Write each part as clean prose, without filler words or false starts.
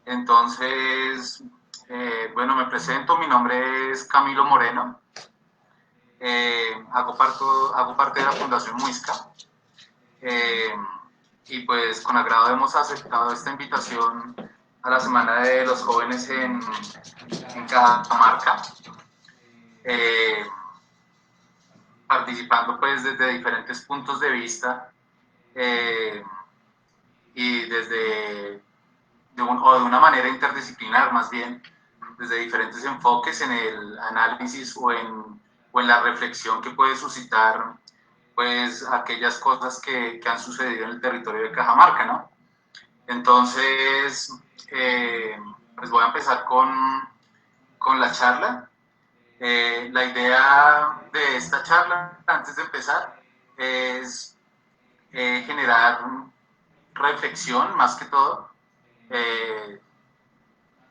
Entonces, bueno, me presento, mi nombre es Camilo Moreno, hago parte de la Fundación Muisca, eh, y pues con agrado hemos aceptado esta invitación a la Semana de los Jóvenes en Cajamarca, participando pues desde diferentes puntos de vista, y de una manera interdisciplinar más bien, desde diferentes enfoques en el análisis o en la reflexión que puede suscitar pues aquellas cosas que han sucedido en el territorio de Cajamarca, ¿no? Entonces, pues voy a empezar con la charla. La idea de esta charla, antes de empezar, es generar reflexión más que todo.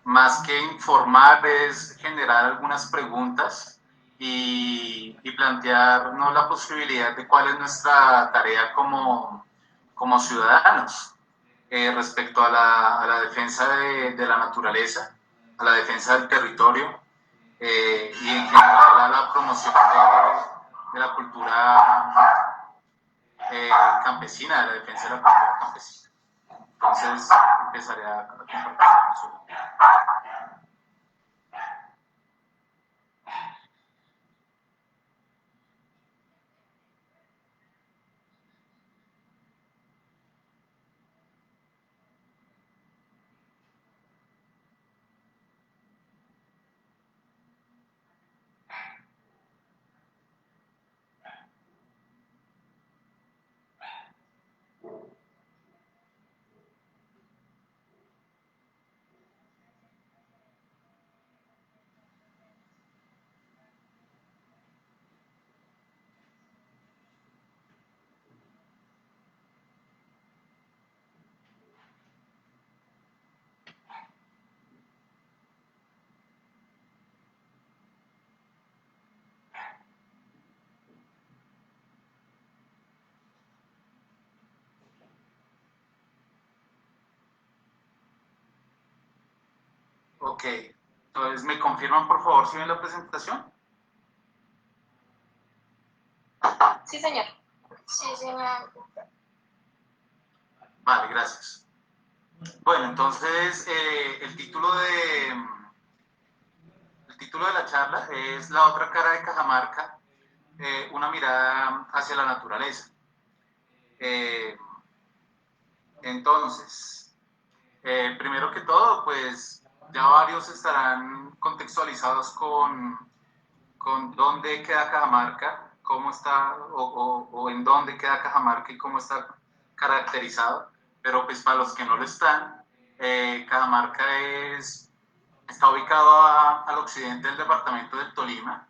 Más que informar, es generar algunas preguntas y plantearnos la posibilidad de cuál es nuestra tarea como ciudadanos, respecto a la defensa de la naturaleza, a la defensa del territorio, y en general a la promoción de la cultura campesina, de la defensa de la cultura campesina. Entonces empezaré a compartir con ustedes. Ok, entonces me confirman por favor si ven la presentación. Sí, señor. Sí, señor. Vale, gracias. Bueno, entonces el título de la charla es La otra cara de Cajamarca, una mirada hacia la naturaleza. Eh, entonces, primero que todo, pues ya varios estarán contextualizados con dónde queda Cajamarca, cómo está o en dónde queda Cajamarca y cómo está caracterizado. Pero pues para los que no lo están, Cajamarca está ubicado al occidente del departamento del Tolima.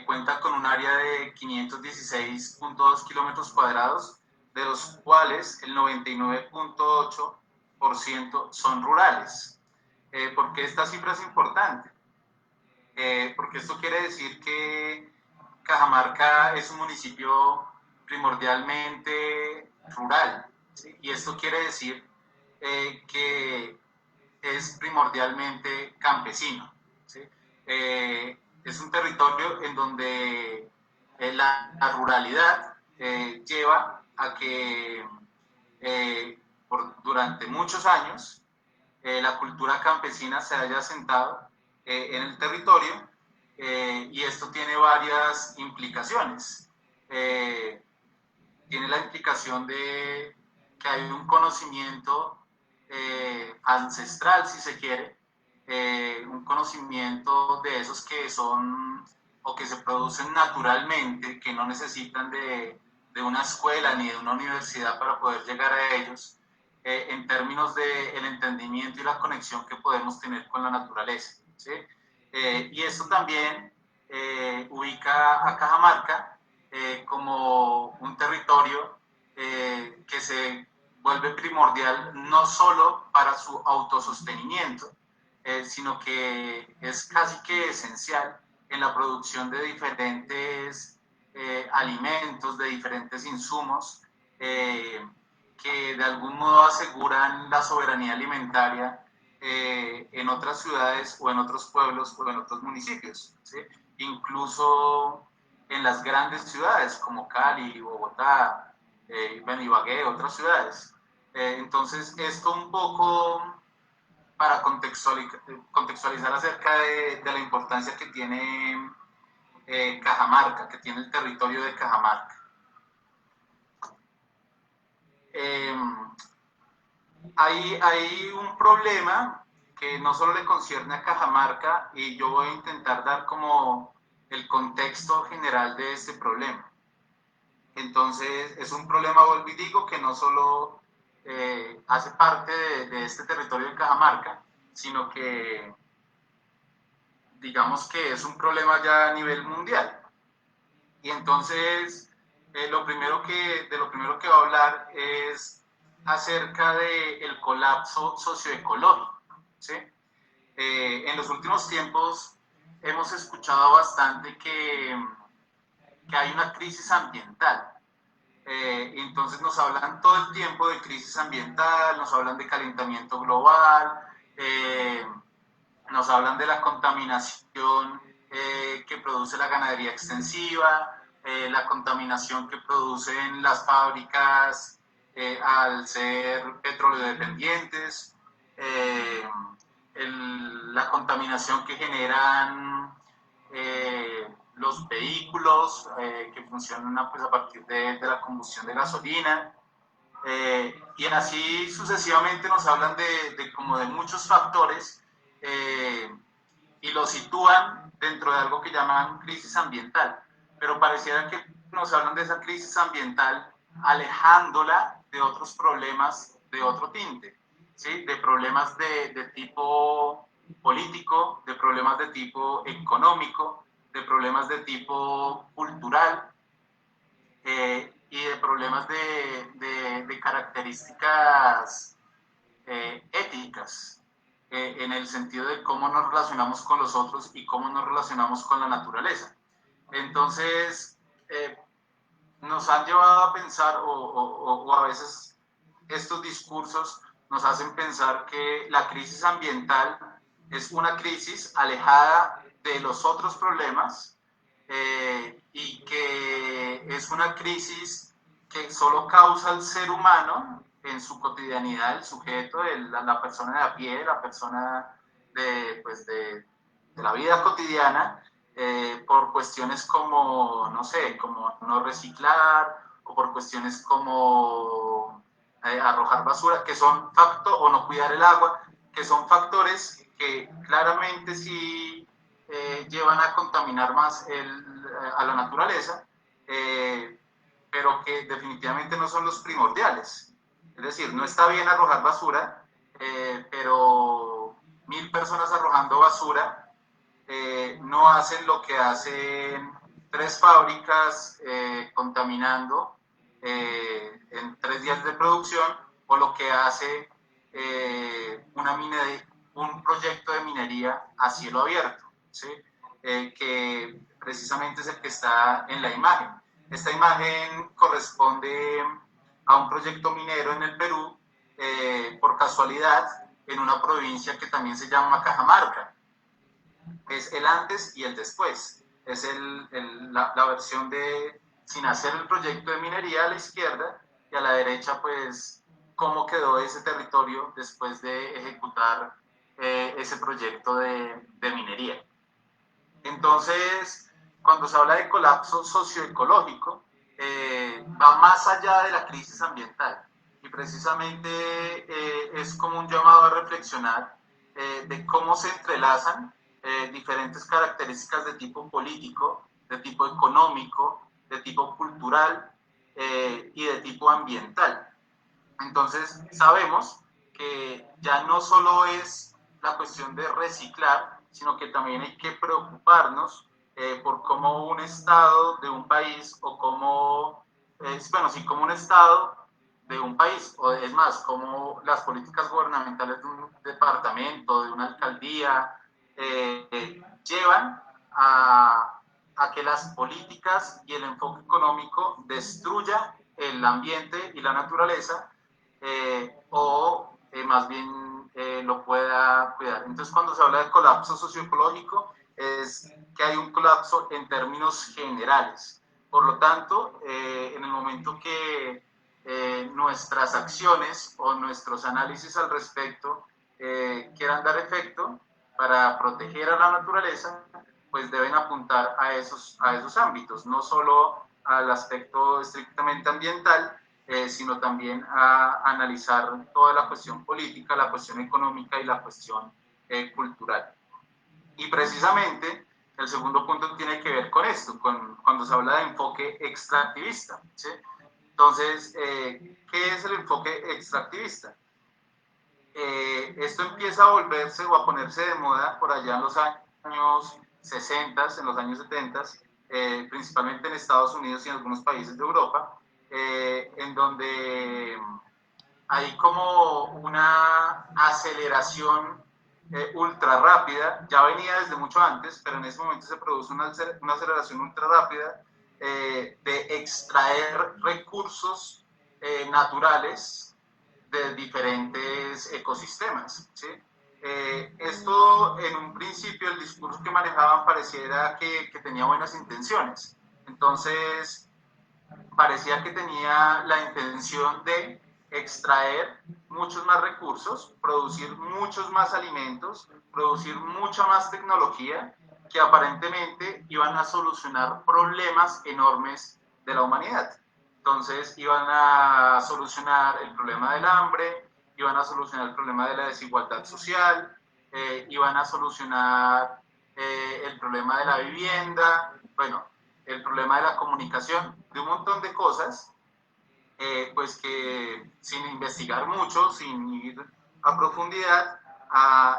Cuenta con un área de 516.2 kilómetros cuadrados, de los cuales el 99.8% son rurales. ¿Por qué esta cifra es importante? Porque esto quiere decir que Cajamarca es un municipio primordialmente rural, ¿sí? Y esto quiere decir que es primordialmente campesino, ¿sí? Es un territorio en donde la ruralidad lleva a que durante muchos años la cultura campesina se haya asentado en el territorio, y esto tiene varias implicaciones. Tiene la implicación de que hay un conocimiento ancestral, si se quiere, un conocimiento de esos que son o que se producen naturalmente, que no necesitan de una escuela ni de una universidad para poder llegar a ellos, en términos del entendimiento y la conexión que podemos tener con la naturaleza, ¿sí? Y esto también ubica a Cajamarca como un territorio que se vuelve primordial no solo para su autosostenimiento, sino que es casi que esencial en la producción de diferentes alimentos, de diferentes insumos, que de algún modo aseguran la soberanía alimentaria en otras ciudades o en otros pueblos o en otros municipios, ¿sí? Incluso en las grandes ciudades como Cali, Bogotá, Ibagué, otras ciudades. Entonces, esto un poco para contextualizar acerca de la importancia que tiene Cajamarca, que tiene el territorio de Cajamarca. Hay un problema que no solo le concierne a Cajamarca, y yo voy a intentar dar como el contexto general de este problema. Entonces, es un problema, vuelvo y digo, que no solo hace parte de este territorio de Cajamarca, sino que digamos que es un problema ya a nivel mundial. Y entonces, de lo primero que va a hablar es acerca del colapso socioecológico, ¿sí? En los últimos tiempos hemos escuchado bastante que hay una crisis ambiental. Entonces nos hablan todo el tiempo de crisis ambiental, nos hablan de calentamiento global, nos hablan de la contaminación que produce la ganadería extensiva, la contaminación que producen las fábricas al ser petróleo dependientes, la contaminación que generan los vehículos que funcionan pues, a partir de la combustión de gasolina, y así sucesivamente nos hablan como de muchos factores y lo sitúan dentro de algo que llaman crisis ambiental, pero pareciera que nos hablan de esa crisis ambiental alejándola de otros problemas de otro tinte, ¿sí? De problemas de tipo político, de problemas de tipo económico, de problemas de tipo cultural, y de problemas de características éticas, en el sentido de cómo nos relacionamos con los otros y cómo nos relacionamos con la naturaleza. Entonces, nos han llevado a pensar, o a veces estos discursos nos hacen pensar que la crisis ambiental es una crisis alejada de los otros problemas, y que es una crisis que solo causa el ser humano en su cotidianidad, el sujeto, la persona de a pie, la persona pues de la vida cotidiana, por cuestiones como, no sé, como no reciclar, o por cuestiones como arrojar basura, que son o no cuidar el agua, que son factores que claramente sí llevan a contaminar más a la naturaleza, pero que definitivamente no son los primordiales. Es decir, no está bien arrojar basura, pero 1000 personas arrojando basura no hacen lo que hacen 3 fábricas contaminando en 3 días de producción, o lo que hace un proyecto de minería a cielo abierto, ¿sí? Que precisamente es el que está en la imagen. Esta imagen corresponde a un proyecto minero en el Perú, por casualidad, en una provincia que también se llama Cajamarca. Es el antes y el después. Es la versión de sin hacer el proyecto de minería a la izquierda, y a la derecha, pues, cómo quedó ese territorio después de ejecutar ese proyecto de minería. Entonces, cuando se habla de colapso socioecológico, va más allá de la crisis ambiental, y precisamente es como un llamado a reflexionar de cómo se entrelazan diferentes características de tipo político, de tipo económico, de tipo cultural y de tipo ambiental. Entonces, sabemos que ya no solo es la cuestión de reciclar, sino que también hay que preocuparnos por cómo un estado de un país, o cómo, como un estado de un país, o es más, como las políticas gubernamentales de un departamento, de una alcaldía, llevan a que las políticas y el enfoque económico destruya el ambiente y la naturaleza, o más bien lo pueda a cuidar. Entonces, cuando se habla de colapso socioecológico, es que hay un colapso en términos generales. Por lo tanto, en el momento que nuestras acciones o nuestros análisis al respecto quieran dar efecto para proteger a la naturaleza, pues deben apuntar a esos ámbitos, no solo al aspecto estrictamente ambiental, sino también a analizar toda la cuestión política, la cuestión económica y la cuestión cultural. Y precisamente el segundo punto tiene que ver con esto, cuando se habla de enfoque extractivista, ¿sí? Entonces, ¿qué es el enfoque extractivista? Esto empieza a volverse o a ponerse de moda por allá en los años 60, en los años 70, principalmente en Estados Unidos y en algunos países de Europa, en donde hay como una aceleración ultra rápida, ya venía desde mucho antes, pero en ese momento se produce una aceleración ultra rápida de extraer recursos naturales de diferentes ecosistemas, ¿sí? Esto en un principio el discurso que manejaban pareciera que tenía buenas intenciones, entonces parecía que tenía la intención de extraer muchos más recursos, producir muchos más alimentos, producir mucha más tecnología que aparentemente iban a solucionar problemas enormes de la humanidad. Entonces iban a solucionar el problema del hambre, iban a solucionar el problema de la desigualdad social, iban a solucionar el problema de la vivienda, bueno, el problema de la comunicación, de un montón de cosas, pues que sin investigar mucho, sin ir a profundidad,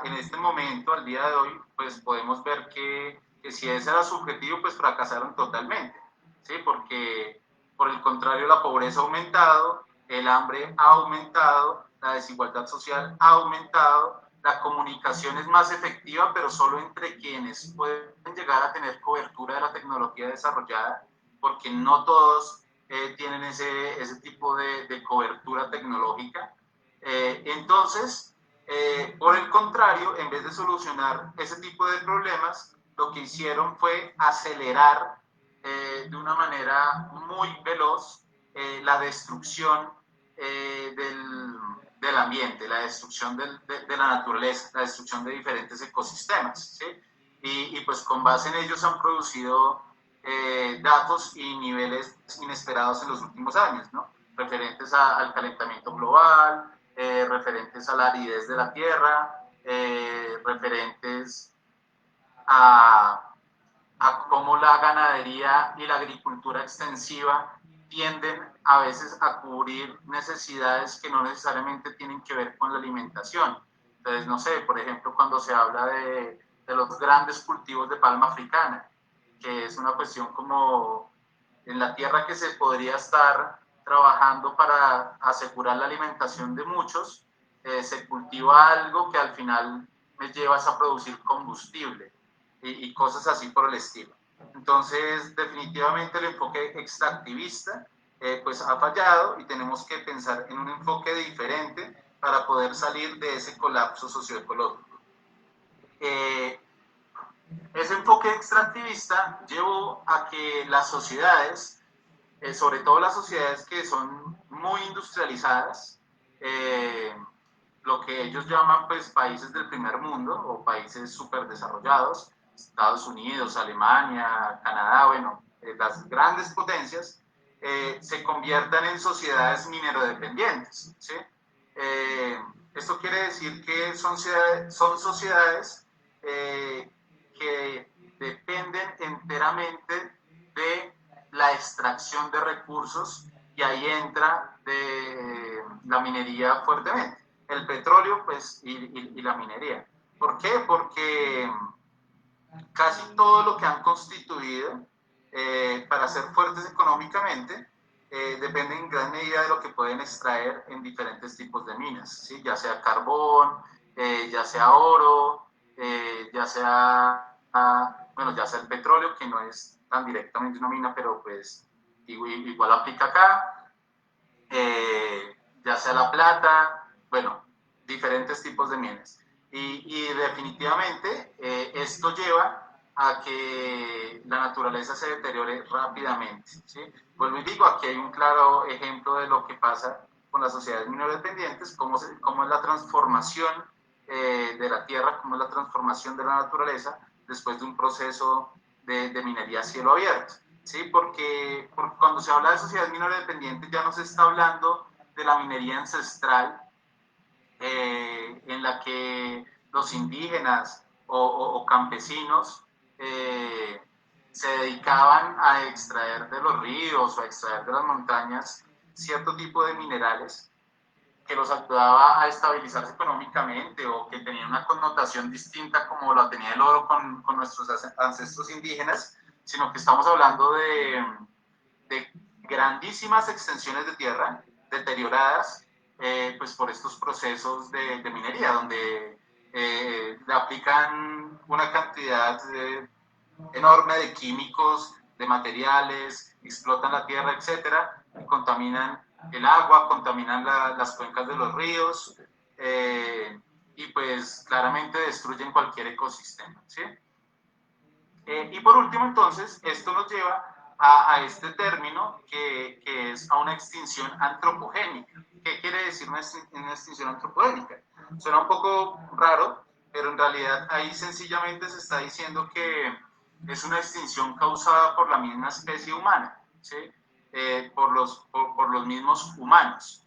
en este momento, al día de hoy, pues podemos ver que si ese era su objetivo, pues fracasaron totalmente, ¿sí? Porque por el contrario la pobreza ha aumentado, el hambre ha aumentado, la desigualdad social ha aumentado, la comunicación es más efectiva, pero solo entre quienes pueden llegar a tener cobertura de la tecnología desarrollada, porque no todos tienen ese tipo de cobertura tecnológica. Entonces, por el contrario, en vez de solucionar ese tipo de problemas, lo que hicieron fue acelerar de una manera muy veloz la destrucción del ambiente, la destrucción de la naturaleza, la destrucción de diferentes ecosistemas, ¿sí? Y pues con base en ellos han producido datos y niveles inesperados en los últimos años, ¿no? Referentes al calentamiento global, referentes a la aridez de la tierra, referentes a cómo la ganadería y la agricultura extensiva tienden a veces a cubrir necesidades que no necesariamente tienen que ver con la alimentación. Entonces, no sé, por ejemplo, cuando se habla de los grandes cultivos de palma africana, que es una cuestión como en la tierra que se podría estar trabajando para asegurar la alimentación de muchos, se cultiva algo que al final me lleva a producir combustible y cosas así por el estilo. Entonces, definitivamente el enfoque extractivista pues ha fallado y tenemos que pensar en un enfoque diferente para poder salir de ese colapso socioecológico. Ese enfoque extractivista llevó a que las sociedades, sobre todo las sociedades que son muy industrializadas, lo que ellos llaman pues países del primer mundo o países súper desarrollados, Estados Unidos, Alemania, Canadá, bueno, las grandes potencias, se conviertan en sociedades minerodependientes, ¿sí? Esto quiere decir que son sociedades que dependen enteramente de la extracción de recursos y ahí entra de la minería fuertemente. El petróleo pues, y la minería. ¿Por qué? Porque casi todo lo que han constituido para ser fuertes económicamente depende en gran medida de lo que pueden extraer en diferentes tipos de minas, ¿sí? Ya sea carbón, ya sea oro, ya sea, bueno, ya sea el petróleo, que no es tan directamente una mina, pero pues igual aplica acá, ya sea la plata, bueno, diferentes tipos de minas. Y definitivamente esto lleva a que la naturaleza se deteriore rápidamente, ¿sí? Vuelvo y digo, aquí hay un claro ejemplo de lo que pasa con las sociedades minerodependientes, cómo es la transformación de la tierra, cómo es la transformación de la naturaleza después de un proceso de minería a cielo abierto, ¿sí? Porque cuando se habla de sociedades minerodependientes ya no se está hablando de la minería ancestral, en la que los indígenas o campesinos se dedicaban a extraer de los ríos o a extraer de las montañas cierto tipo de minerales que los ayudaba a estabilizarse económicamente o que tenían una connotación distinta como la tenía el oro con nuestros ancestros indígenas, sino que estamos hablando de grandísimas extensiones de tierra deterioradas pues por estos procesos de minería, donde le aplican una cantidad enorme de químicos, de materiales, explotan la tierra, etcétera, y contaminan el agua, contaminan las cuencas de los ríos y pues claramente destruyen cualquier ecosistema, ¿sí? Y por último, entonces, esto nos lleva a este término que es a una extinción antropogénica. ¿Qué quiere decir una extinción antropogénica? Suena un poco raro, pero en realidad ahí sencillamente se está diciendo que es una extinción causada por la misma especie humana, ¿sí? Por los mismos humanos.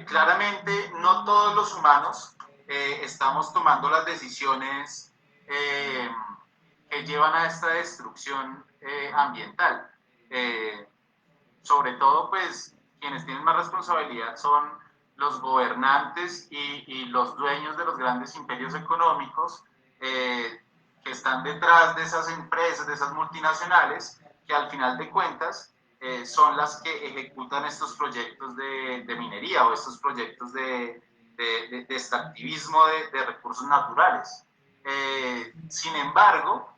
Claramente, no todos los humanos estamos tomando las decisiones que llevan a esta destrucción ambiental. Sobre todo, pues, quienes tienen más responsabilidad son los gobernantes y los dueños de los grandes imperios económicos que están detrás de esas empresas, de esas multinacionales, que al final de cuentas son las que ejecutan estos proyectos de minería o estos proyectos de extractivismo de recursos naturales. Sin embargo,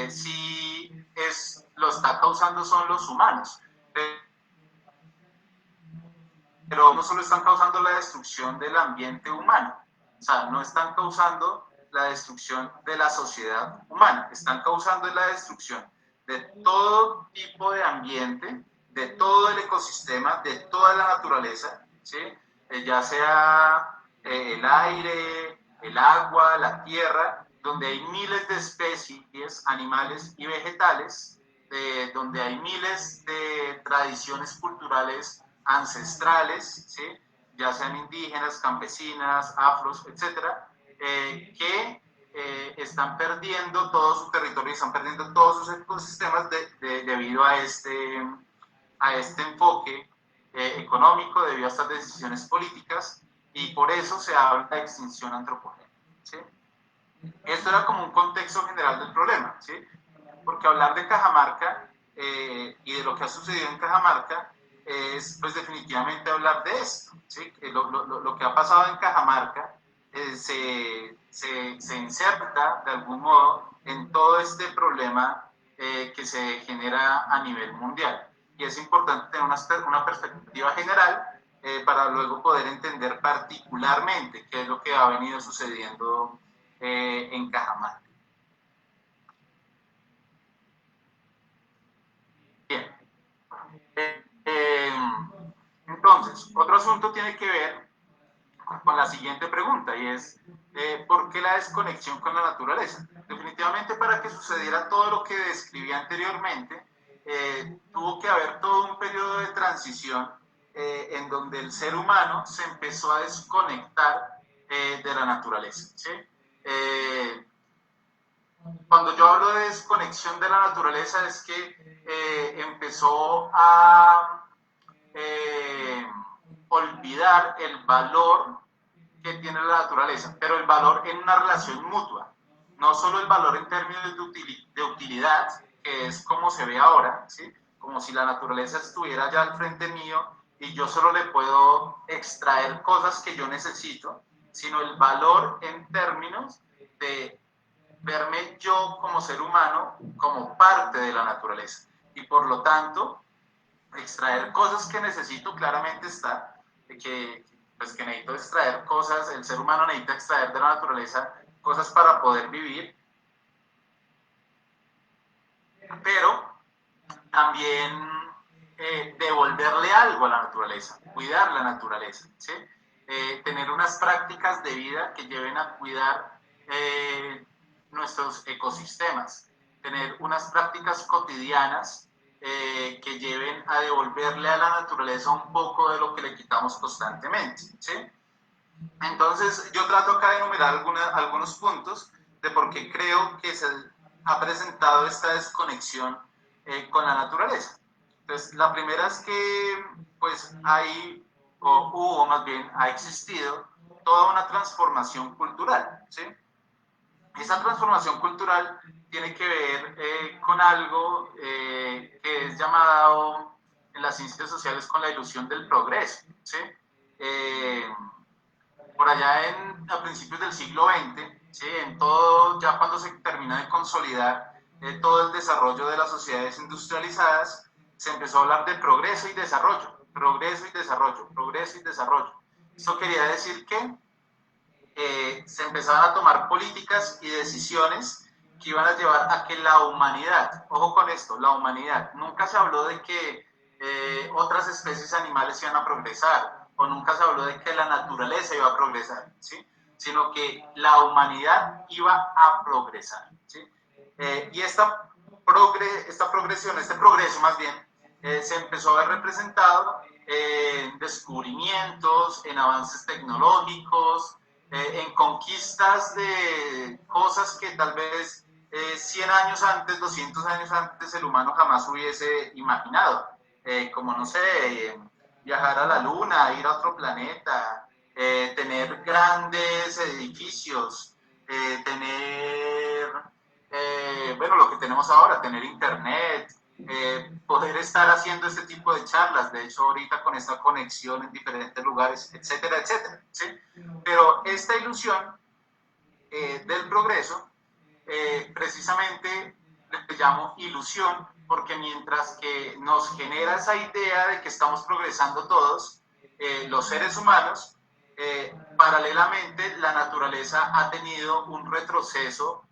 sí lo está causando son los humanos, pero no solo están causando la destrucción del ambiente humano, o sea, no están causando la destrucción de la sociedad humana, están causando la destrucción de todo tipo de ambiente, de todo el ecosistema, de toda la naturaleza, ¿sí? Ya sea el aire, el agua, la tierra, donde hay miles de especies, animales y vegetales, donde hay miles de tradiciones culturales ancestrales, ¿sí? Ya sean indígenas, campesinas, afros, etcétera, que están perdiendo todo su territorio y están perdiendo todos sus ecosistemas debido a este enfoque económico, debido a estas decisiones políticas, y por eso se habla de extinción antropogénica, ¿sí? Esto era como un contexto general del problema, ¿sí? Porque hablar de Cajamarca y de lo que ha sucedido en Cajamarca es pues definitivamente hablar de esto, ¿sí? Lo que ha pasado en Cajamarca se inserta de algún modo en todo este problema que se genera a nivel mundial. Y es importante tener una perspectiva general para luego poder entender particularmente qué es lo que ha venido sucediendo en Cajamarca. Bien. Entonces, otro asunto tiene que ver con la siguiente pregunta y es ¿por qué la desconexión con la naturaleza? Definitivamente para que sucediera todo lo que describí anteriormente, tuvo que haber todo un periodo de transición en donde el ser humano se empezó a desconectar de la naturaleza, ¿sí? Cuando yo hablo de desconexión de la naturaleza es que empezó a olvidar el valor que tiene la naturaleza, pero el valor en una relación mutua, no solo el valor en términos de utilidad, que es como se ve ahora, ¿sí? Como si la naturaleza estuviera ya al frente mío y yo solo le puedo extraer cosas que yo necesito, sino el valor en términos de verme yo como ser humano como parte de la naturaleza y por lo tanto extraer cosas que necesito, claramente está, que necesito extraer cosas, el ser humano necesita extraer de la naturaleza cosas para poder vivir, pero también devolverle algo a la naturaleza, cuidar la naturaleza, ¿sí? Tener unas prácticas de vida que lleven a cuidar nuestros ecosistemas, tener unas prácticas cotidianas que lleven a devolverle a la naturaleza un poco de lo que le quitamos constantemente, ¿sí? Entonces, yo trato acá de enumerar algunos puntos de por qué creo que se ha presentado esta desconexión con la naturaleza. Entonces, la primera es que pues hay, o hubo más bien, ha existido toda una transformación cultural, ¿sí? Esa transformación cultural tiene que ver con algo que es llamado en las ciencias sociales con la ilusión del progreso, ¿sí? Por allá a principios del siglo XX, ¿sí? En todo, ya cuando se termina de consolidar todo el desarrollo de las sociedades industrializadas, se empezó a hablar de progreso y desarrollo, progreso y desarrollo, progreso y desarrollo. Esto quería decir que se empezaban a tomar políticas y decisiones que iban a llevar a que la humanidad, ojo con esto, la humanidad, nunca se habló de que otras especies animales iban a progresar, o nunca se habló de que la naturaleza iba a progresar, ¿sí? Sino que la humanidad iba a progresar, ¿sí? Y esta progresión, este progreso más bien, se empezó a ver representado en descubrimientos, en avances tecnológicos, en conquistas de cosas que tal vez 100 años antes, 200 años antes, el humano jamás hubiese imaginado. Como, no sé, viajar a la luna, ir a otro planeta, tener grandes edificios, tener, bueno, lo que tenemos ahora, tener internet, poder estar haciendo este tipo de charlas, de hecho ahorita con esta conexión en diferentes lugares, etcétera, etcétera, ¿sí? Pero esta ilusión del progreso, precisamente le llamo ilusión, porque mientras que nos genera esa idea de que estamos progresando todos, los seres humanos, paralelamente la naturaleza ha tenido un retroceso,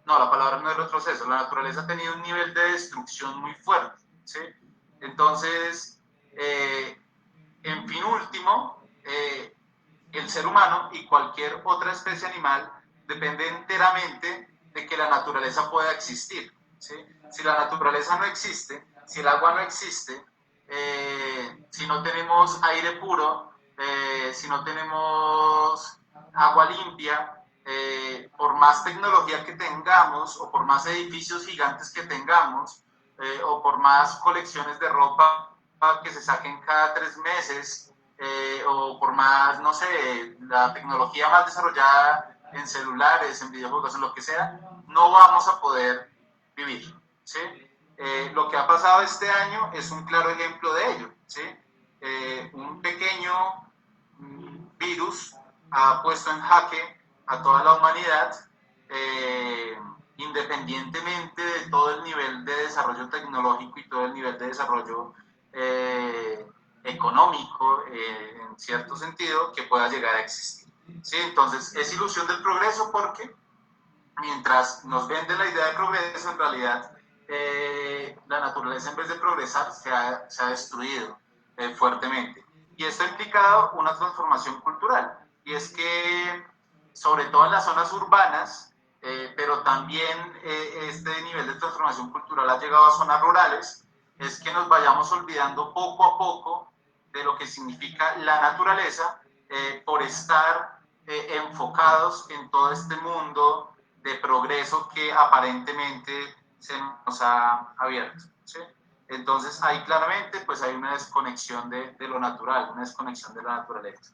no, la palabra no es retroceso, la naturaleza ha tenido un nivel de destrucción muy fuerte, ¿sí? Entonces, en fin último, el ser humano y cualquier otra especie animal depende enteramente de que la naturaleza pueda existir, ¿sí? Si la naturaleza no existe, si el agua no existe, si no tenemos aire puro, si no tenemos agua limpia, por más tecnología que tengamos o por más edificios gigantes que tengamos o por más colecciones de ropa que se saquen cada 3 meses, o por más, no sé, la tecnología más desarrollada en celulares, en videojuegos, en lo que sea, no vamos a poder vivir, ¿sí? Lo que ha pasado este año es un claro ejemplo de ello, ¿sí? Un pequeño virus ha puesto en jaque a toda la humanidad, independientemente de todo el nivel de desarrollo tecnológico y todo el nivel de desarrollo económico, en cierto sentido, que pueda llegar a existir. ¿Sí? Entonces, es ilusión del progreso porque mientras nos vende la idea de progreso, en realidad la naturaleza en vez de progresar se ha destruido fuertemente. Y esto ha implicado una transformación cultural. Y es que, sobre todo en las zonas urbanas, pero también este nivel de transformación cultural ha llegado a zonas rurales, es que nos vayamos olvidando poco a poco de lo que significa la naturaleza por estar enfocados en todo este mundo de progreso que aparentemente se nos ha abierto, ¿sí? Entonces ahí claramente pues hay una desconexión de lo natural, una desconexión de la naturaleza.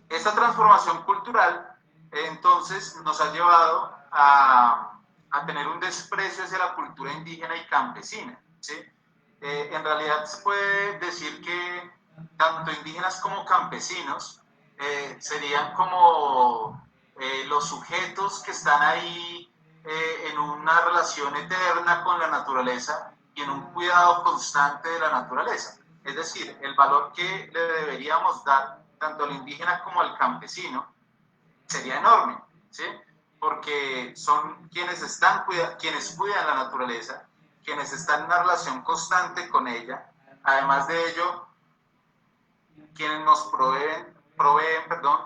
Esta transformación cultural entonces nos ha llevado a tener un desprecio hacia la cultura indígena y campesina, ¿sí? En realidad se puede decir que tanto indígenas como campesinos serían como los sujetos que están ahí en una relación eterna con la naturaleza y en un cuidado constante de la naturaleza. Es decir, el valor que le deberíamos dar tanto al indígena como al campesino sería enorme, ¿sí? Porque son quienes cuidan la naturaleza, quienes están en una relación constante con ella. Además de ello, quienes nos proveen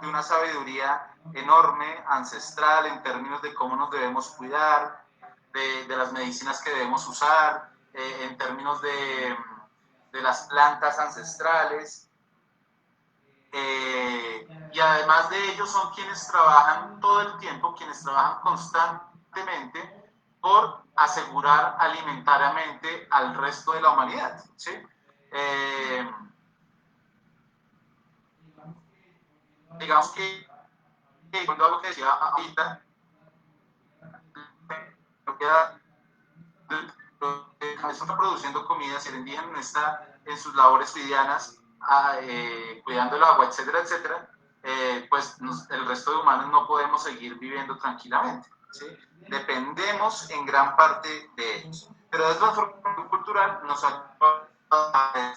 de una sabiduría enorme, ancestral, en términos de cómo nos debemos cuidar, de las medicinas que debemos usar, en términos de las plantas ancestrales. Y además de ellos son quienes trabajan todo el tiempo, quienes trabajan constantemente por asegurar alimentariamente al resto de la humanidad, ¿sí? Digamos que, cuando algo que decía ahorita, está produciendo comida, si el indígena no está en sus labores cotidianas, cuidando el agua, etcétera, etcétera, pues el resto de humanos no podemos seguir viviendo tranquilamente, ¿sí? Dependemos en gran parte de ellos. Pero de transformación cultural nos ayuda,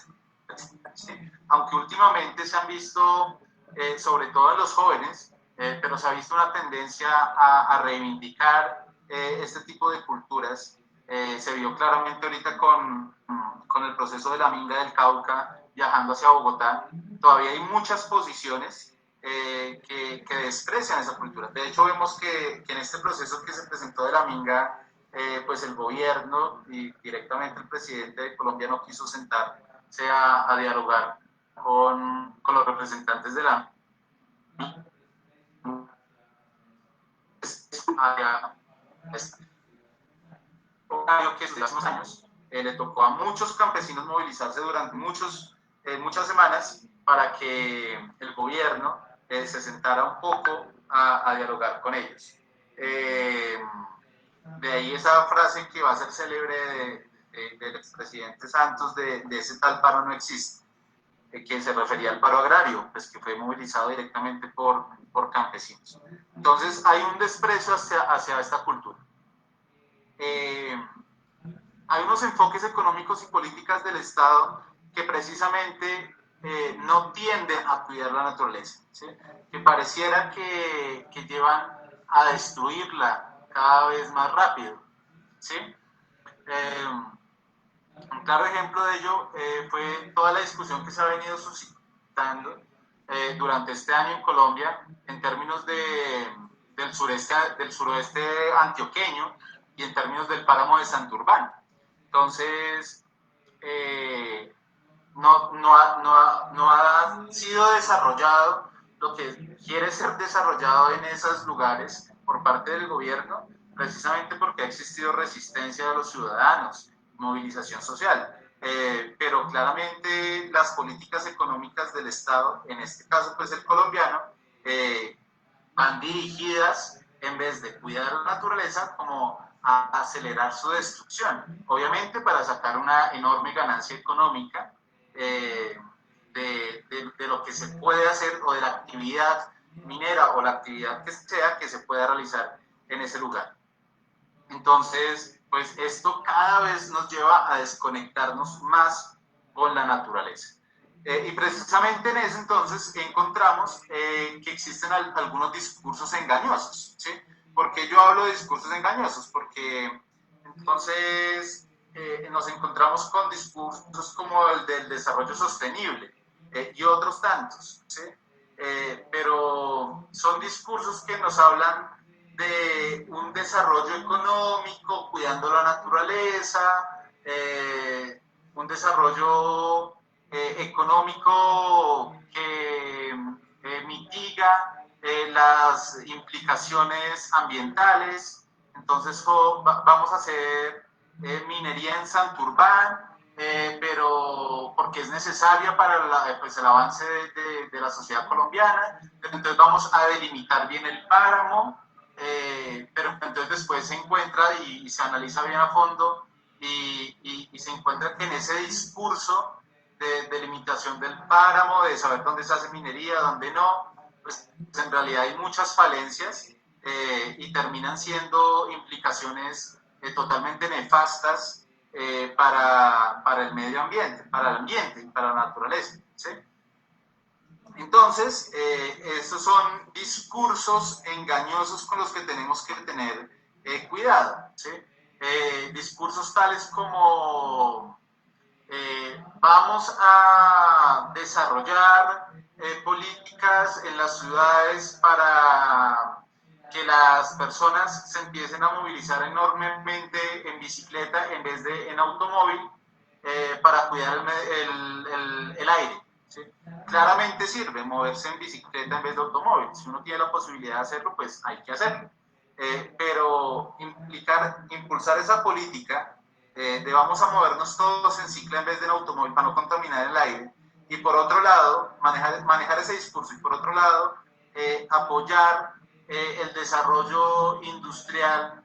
¿sí? Aunque últimamente se han visto, sobre todo en los jóvenes, pero se ha visto una tendencia a reivindicar este tipo de culturas. Se vio claramente ahorita con el proceso de la Minga del Cauca viajando hacia Bogotá. Todavía hay muchas posiciones que desprecian esa cultura. De hecho, vemos que en este proceso que se presentó de la Minga, pues el gobierno y directamente el presidente de Colombia no quiso sentarse a dialogar con los representantes de la que hace unos años le tocó a muchos campesinos movilizarse durante muchas semanas para que el gobierno se sentara un poco a dialogar con ellos. De ahí esa frase que va a ser célebre del expresidente Santos de ese tal paro no existe, que se refería al paro agrario, pues que fue movilizado directamente por campesinos. Entonces hay un desprecio hacia esta cultura. Hay unos enfoques económicos y políticas del Estado que precisamente no tienden a cuidar la naturaleza, ¿sí? Que pareciera que llevan a destruirla cada vez más rápido, ¿sí? Un claro ejemplo de ello fue toda la discusión que se ha venido suscitando durante este año en Colombia en términos del suroeste antioqueño y en términos del páramo de Santurbán. Entonces, no ha sido desarrollado lo que quiere ser desarrollado en esos lugares por parte del gobierno, precisamente porque ha existido resistencia de los ciudadanos, movilización social. Pero claramente las políticas económicas del Estado, en este caso pues el colombiano, van dirigidas, en vez de cuidar la naturaleza, como a acelerar su destrucción. Obviamente para sacar una enorme ganancia económica de lo que se puede hacer o de la actividad minera o la actividad que sea que se pueda realizar en ese lugar. Entonces, pues esto cada vez nos lleva a desconectarnos más con la naturaleza. Y precisamente en eso entonces encontramos que existen algunos discursos engañosos, ¿sí? ¿Por qué yo hablo de discursos engañosos? Porque entonces nos encontramos con discursos como el del desarrollo sostenible y otros tantos, ¿sí? Pero son discursos que nos hablan de un desarrollo económico, cuidando la naturaleza, un desarrollo económico que mitiga las implicaciones ambientales. Entonces vamos a hacer minería en Santurbán, pero porque es necesaria para pues el avance de la sociedad colombiana. Entonces vamos a delimitar bien el páramo, pero entonces después se encuentra y se analiza bien a fondo y se encuentra que en ese discurso de limitación del páramo, de saber dónde se hace minería, dónde no, pues en realidad hay muchas falencias y terminan siendo implicaciones totalmente nefastas para el medio ambiente, para el ambiente, para la naturaleza, ¿sí? Entonces, estos son discursos engañosos con los que tenemos que tener cuidado, ¿sí? Discursos tales como vamos a desarrollar políticas en las ciudades para que las personas se empiecen a movilizar enormemente en bicicleta en vez de en automóvil para cuidar el aire. ¿Sí? Claramente sirve moverse en bicicleta en vez de automóvil. Si uno tiene la posibilidad de hacerlo, pues hay que hacerlo. Pero impulsar esa política de vamos a movernos todos en cicla en vez de en automóvil para no contaminar el aire, y por otro lado, manejar ese discurso, y por otro lado, apoyar el desarrollo industrial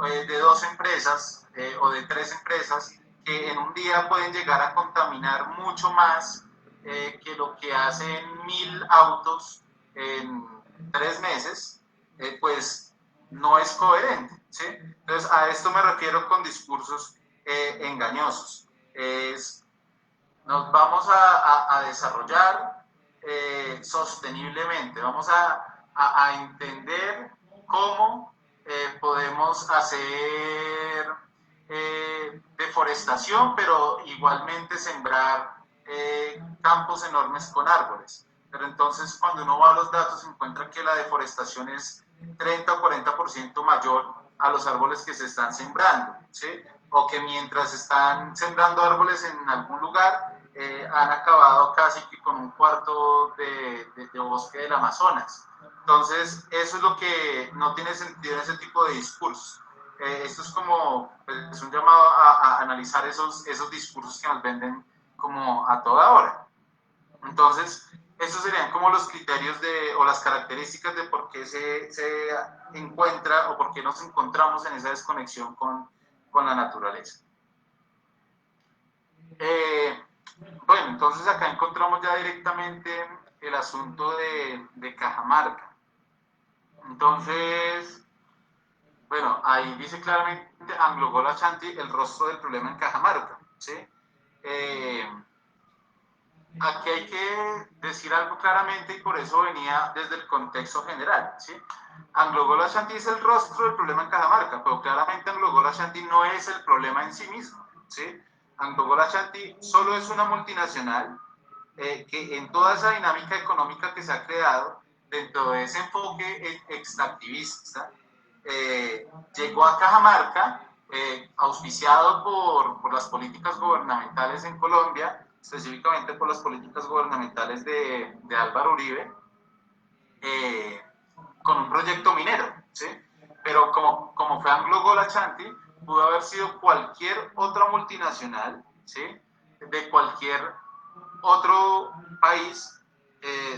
de dos empresas o de tres empresas que en un día pueden llegar a contaminar mucho más que lo que hacen 1000 autos en 3 meses, pues no es coherente. ¿Sí? Entonces, a esto me refiero con discursos engañosos. Nos vamos a desarrollar sosteniblemente, vamos a entender cómo podemos hacer deforestación, pero igualmente sembrar campos enormes con árboles. Pero entonces cuando uno va a los datos encuentra que la deforestación es 30 o 40% mayor a los árboles que se están sembrando, ¿sí? O que mientras están sembrando árboles en algún lugar, han acabado casi que con un cuarto de bosque del Amazonas. Entonces, eso es lo que no tiene sentido en ese tipo de discursos. Esto es como pues, un llamado a analizar esos discursos que nos venden como a toda hora. Entonces, esos serían como los criterios o las características de por qué se encuentra o por qué nos encontramos en esa desconexión con la naturaleza. Bueno, entonces acá encontramos ya directamente el asunto de Cajamarca. Entonces, bueno, ahí dice claramente Anglo-Gol Ashanti, el rostro del problema en Cajamarca, ¿sí? Aquí hay que decir algo claramente y por eso venía desde el contexto general, ¿sí? Anglo-Gol Ashanti es el rostro del problema en Cajamarca, pero claramente Anglo-Gol Ashanti no es el problema en sí mismo, ¿sí? Anglo-Gol Ashanti solo es una multinacional que en toda esa dinámica económica que se ha creado, dentro de ese enfoque extractivista, llegó a Cajamarca, auspiciado por las políticas gubernamentales en Colombia, específicamente por las políticas gubernamentales de Álvaro Uribe, con un proyecto minero, ¿sí? Pero como fue Anglo-Gol Ashanti, pudo haber sido cualquier otra multinacional, ¿sí? De cualquier otro país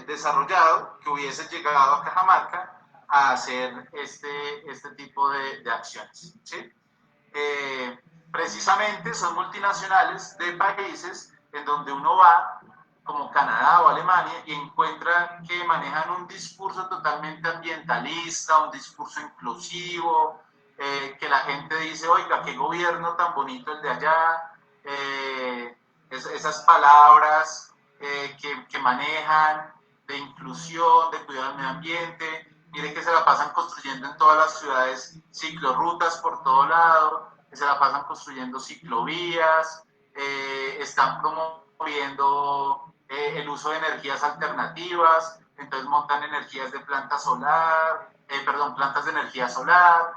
desarrollado que hubiese llegado a Cajamarca a hacer este tipo de acciones, ¿sí? Precisamente son multinacionales de países en donde uno va, como Canadá o Alemania, y encuentra que manejan un discurso totalmente ambientalista, un discurso inclusivo, que la gente dice, oiga, qué gobierno tan bonito el de allá, esas palabras que manejan de inclusión, de cuidado del medio ambiente. Mire que se la pasan construyendo en todas las ciudades ciclorrutas por todo lado, que se la pasan construyendo ciclovías, están promoviendo el uso de energías alternativas, entonces montan energías de plantas de energía solar,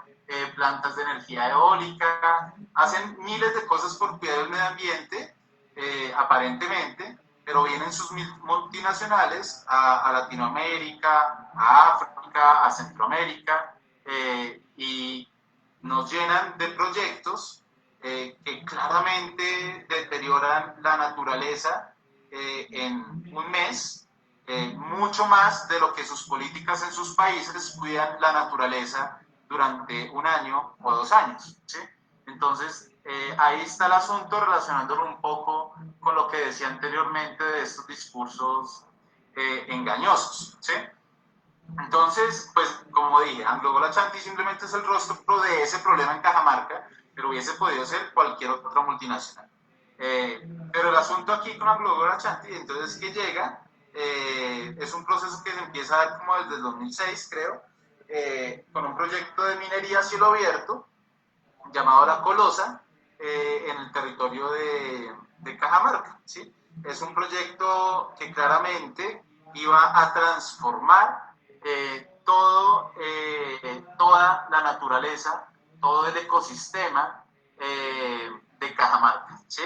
plantas de energía eólica, hacen miles de cosas por cuidar el medio ambiente, aparentemente, pero vienen sus multinacionales a Latinoamérica, a África, a Centroamérica, y nos llenan de proyectos que claramente deterioran la naturaleza en un mes, mucho más de lo que sus políticas en sus países cuidan la naturaleza durante un año o 2 años, ¿sí? Entonces, ahí está el asunto relacionándolo un poco con lo que decía anteriormente de estos discursos engañosos, ¿sí? Entonces, pues, como dije, Anglo-Gol Ashanti simplemente es el rostro de ese problema en Cajamarca, pero hubiese podido ser cualquier otra multinacional. Pero el asunto aquí con Anglo-Gol Ashanti, entonces, que llega es un proceso que se empieza a dar como desde el 2006, creo, con un proyecto de minería a cielo abierto llamado La Colosa, en el territorio de Cajamarca, ¿sí? Es un proyecto que claramente iba a transformar toda la naturaleza, todo el ecosistema de Cajamarca, ¿sí?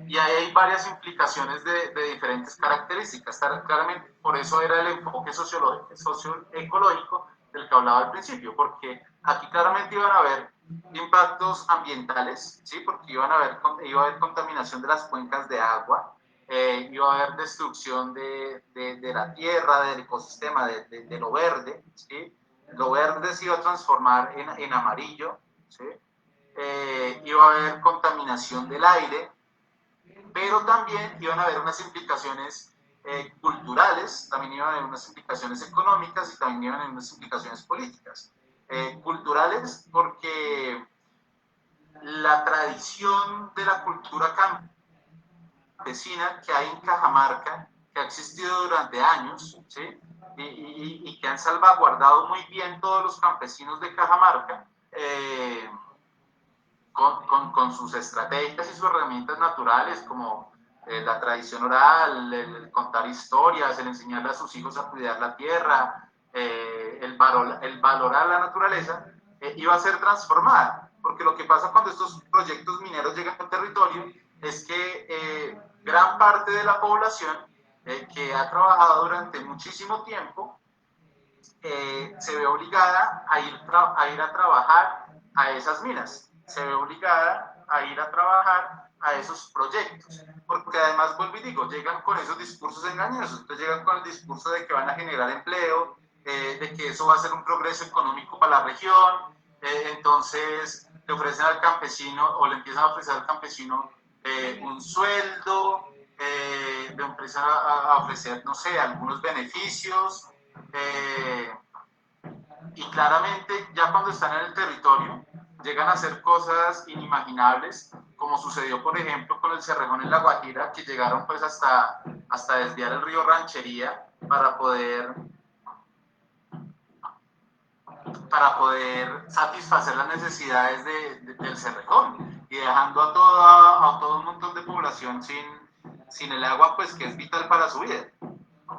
Y ahí hay varias implicaciones de diferentes características. Claramente, por eso era el enfoque socioecológico del que hablaba al principio, porque aquí claramente iban a haber impactos ambientales, ¿sí? Porque iba a haber contaminación de las cuencas de agua, iba a haber destrucción de la tierra, del ecosistema, de lo verde, ¿sí? Lo verde se iba a transformar en amarillo, ¿sí? Iba a haber contaminación del aire, pero también iban a haber unas implicaciones culturales, también iban a haber unas implicaciones económicas y también iban a haber unas implicaciones políticas. Culturales porque la tradición de la cultura campesina que hay en Cajamarca, que ha existido durante años, ¿sí? y que han salvaguardado muy bien todos los campesinos de Cajamarca, con sus estrategias y sus herramientas naturales, como la tradición oral, el contar historias, el enseñarle a sus hijos a cuidar la tierra, el valorar la naturaleza, iba a ser transformada. Porque lo que pasa cuando estos proyectos mineros llegan al territorio es que gran parte de la población que ha trabajado durante muchísimo tiempo se ve obligada a ir a trabajar a esas minas, se ve obligada a ir a trabajar a esos proyectos, porque además, vuelvo y digo, llegan con esos discursos engañosos, entonces llegan con el discurso de que van a generar empleo, de que eso va a ser un progreso económico para la región, entonces le ofrecen al campesino o le empiezan a ofrecer al campesino un sueldo, le empiezan a ofrecer, no sé, algunos beneficios, eh, y claramente ya cuando están en el territorio llegan a hacer cosas inimaginables, como sucedió por ejemplo con el Cerrejón en La Guajira, que llegaron pues hasta desviar el río Ranchería para poder satisfacer las necesidades del Cerrejón y dejando a todo un montón de población sin el agua pues que es vital para su vida.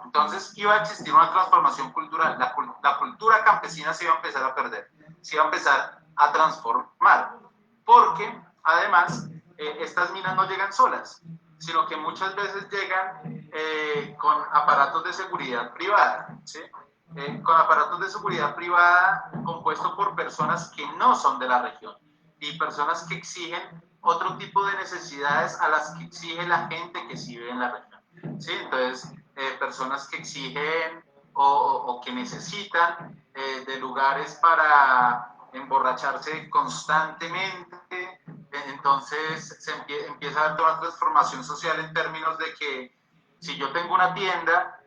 Entonces iba a existir una transformación cultural, la cultura campesina se iba a empezar a perder, se iba a empezar a transformar, porque además estas minas no llegan solas, sino que muchas veces llegan con aparatos de seguridad privada, ¿sí? Con aparatos de seguridad privada compuestos por personas que no son de la región y personas que exigen otro tipo de necesidades a las que exige la gente que sí vive en la región, ¿sí? Entonces, personas que exigen o que necesitan de lugares para emborracharse constantemente. Entonces empieza a dar toda una transformación social en términos de que si yo tengo una tienda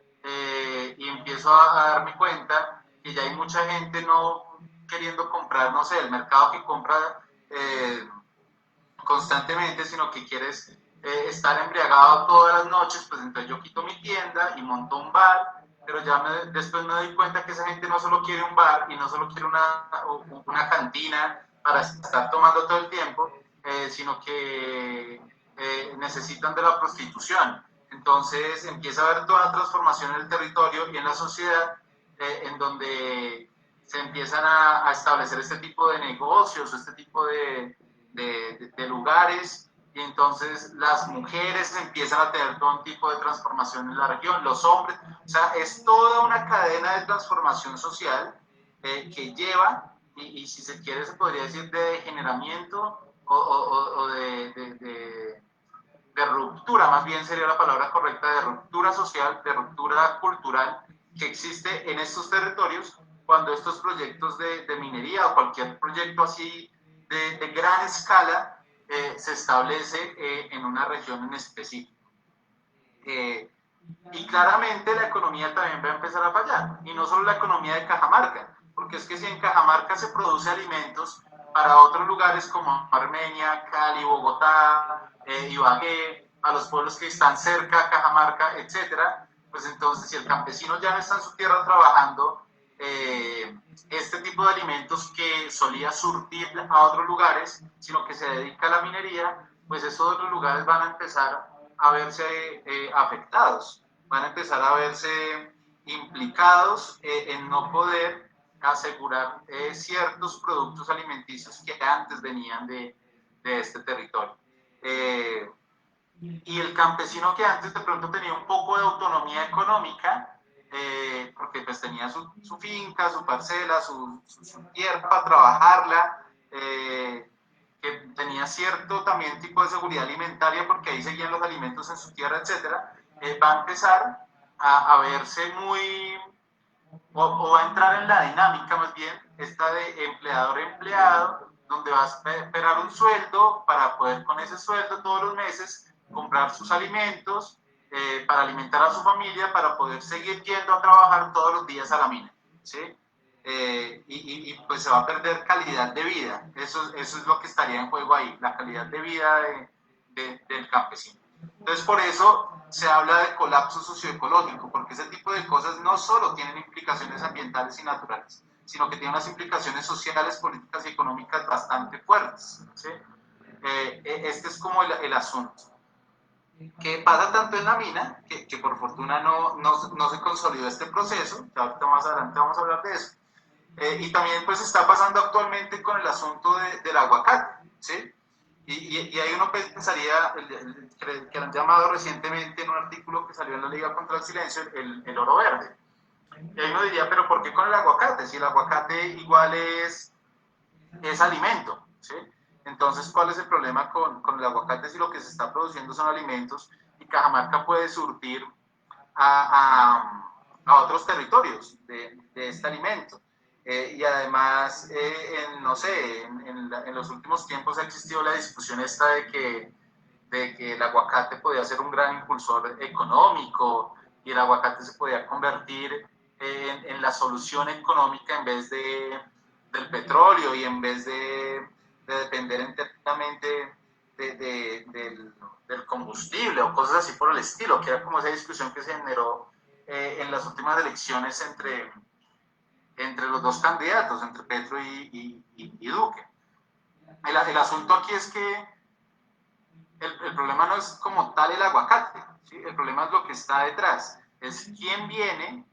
y empiezo a darme cuenta que ya hay mucha gente no queriendo comprar, no sé, el mercado que compra eh, constantemente, sino que quieres estar embriagado todas las noches, pues entonces yo quito mi tienda y monto un bar, pero después me doy cuenta que esa gente no solo quiere un bar y no solo quiere una cantina para estar tomando todo el tiempo, sino que necesitan de la prostitución. Entonces empieza a haber toda una transformación en el territorio y en la sociedad, en donde se empiezan a establecer este tipo de negocios, este tipo de lugares, y entonces las mujeres empiezan a tener todo un tipo de transformación en la región, los hombres, o sea, es toda una cadena de transformación social que lleva, y si se quiere se podría decir de degeneramiento o de ruptura, más bien sería la palabra correcta, de ruptura social, de ruptura cultural que existe en estos territorios cuando estos proyectos de minería o cualquier proyecto así de gran escala se establece en una región en específico. Y claramente la economía también va a empezar a fallar, y no solo la economía de Cajamarca, porque es que si en Cajamarca se produce alimentos para otros lugares como Armenia, Cali, Bogotá, Ibagué, a los pueblos que están cerca, Cajamarca, etcétera, pues entonces si el campesino ya no está en su tierra trabajando, este tipo de alimentos que solía surtir a otros lugares, sino que se dedica a la minería, pues esos otros lugares van a empezar a verse afectados, van a empezar a verse implicados en no poder asegurar ciertos productos alimenticios que antes venían de este territorio. Y el campesino que antes de pronto tenía un poco de autonomía económica, porque pues tenía su finca, su parcela, su tierra para trabajarla, que tenía cierto también tipo de seguridad alimentaria porque ahí seguían los alimentos en su tierra, etcétera, va a empezar a verse muy, o va a entrar en la dinámica más bien, esta de empleador-empleado, donde va a esperar un sueldo para poder con ese sueldo todos los meses comprar sus alimentos, para alimentar a su familia, para poder seguir yendo a trabajar todos los días a la mina, ¿sí? Y pues se va a perder calidad de vida. Eso es lo que estaría en juego ahí, la calidad de vida del campesino. Entonces, por eso se habla de colapso socioecológico, porque ese tipo de cosas no solo tienen implicaciones ambientales y naturales, sino que tienen unas implicaciones sociales, políticas y económicas bastante fuertes, ¿sí? Este es como el asunto. Que pasa tanto en la mina, que por fortuna no se consolidó este proceso, que ahorita más adelante vamos a hablar de eso, y también pues está pasando actualmente con el asunto del aguacate, ¿sí? Y ahí uno pensaría, que han llamado recientemente en un artículo que salió en la Liga contra el Silencio, el oro verde. Y ahí uno diría, pero ¿por qué con el aguacate? Si el aguacate igual es alimento, ¿sí? Entonces, ¿cuál es el problema con el aguacate si lo que se está produciendo son alimentos y Cajamarca puede surtir a otros territorios de este alimento? Y además, no sé, en los últimos tiempos ha existido la discusión esta de que el aguacate podía ser un gran impulsor económico y el aguacate se podía convertir en la solución económica en vez del petróleo y en vez de depender enteramente del combustible o cosas así por el estilo, que era como esa discusión que se generó en las últimas elecciones entre los dos candidatos, entre Petro y Duque. El asunto aquí es que el problema no es como tal el aguacate, ¿sí? El problema es lo que está detrás, es quién viene,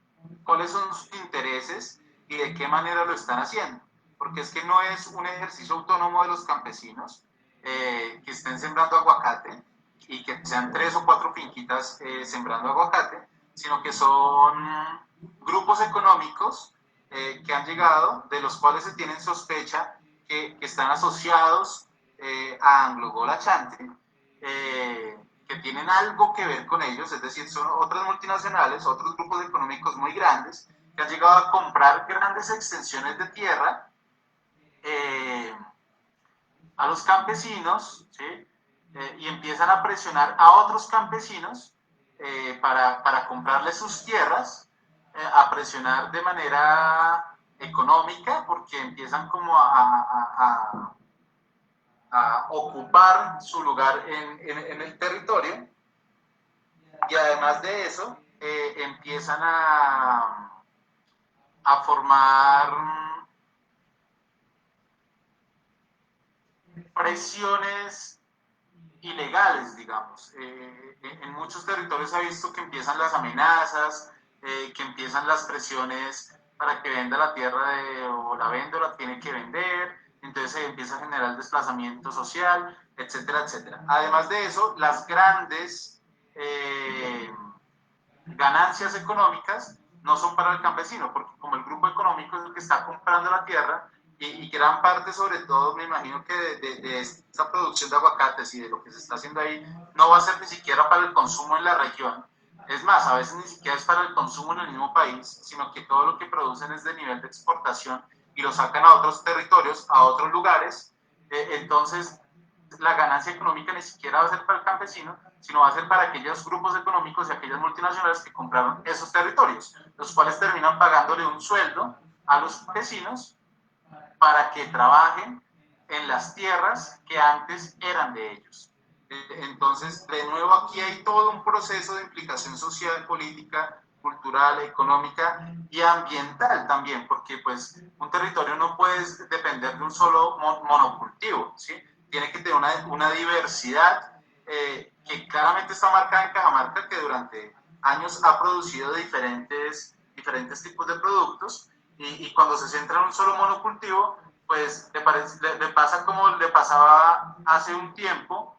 cuáles son sus intereses y de qué manera lo están haciendo. Porque es que no es un ejercicio autónomo de los campesinos que estén sembrando aguacate y que sean 3 o 4 finquitas sembrando aguacate, sino que son grupos económicos que han llegado, de los cuales se tienen sospecha que están asociados a Anglo-Gola Chante, que tienen algo que ver con ellos, es decir, son otras multinacionales, otros grupos económicos muy grandes, que han llegado a comprar grandes extensiones de tierra a los campesinos, ¿sí? Y empiezan a presionar a otros campesinos para comprarles sus tierras, a presionar de manera económica, porque empiezan como a ocupar su lugar en el territorio, y además de eso empiezan a formar presiones ilegales, digamos. En muchos territorios se ha visto que empiezan las amenazas, que empiezan las presiones para que venda la tierra o la vende o la tiene que vender, entonces se empieza a generar el desplazamiento social, etcétera, etcétera. Además de eso, las grandes ganancias económicas no son para el campesino, porque como el grupo económico es el que está comprando la tierra, y gran parte, sobre todo, me imagino que de esta producción de aguacates y de lo que se está haciendo ahí, no va a ser ni siquiera para el consumo en la región. Es más, a veces ni siquiera es para el consumo en el mismo país, sino que todo lo que producen es de nivel de exportación y lo sacan a otros territorios, a otros lugares. Entonces, la ganancia económica ni siquiera va a ser para el campesino, sino va a ser para aquellos grupos económicos y aquellas multinacionales que compraron esos territorios, los cuales terminan pagándole un sueldo a los campesinos para que trabajen en las tierras que antes eran de ellos. Entonces, de nuevo, aquí hay todo un proceso de implicación social, política, cultural, económica y ambiental también, porque pues un territorio no puede depender de un solo monocultivo, ¿sí? Tiene que tener una diversidad que claramente está marcada en Cajamarca, que durante años ha producido diferentes tipos de productos y cuando se centra en un solo monocultivo, pues le pasa como le pasaba hace un tiempo,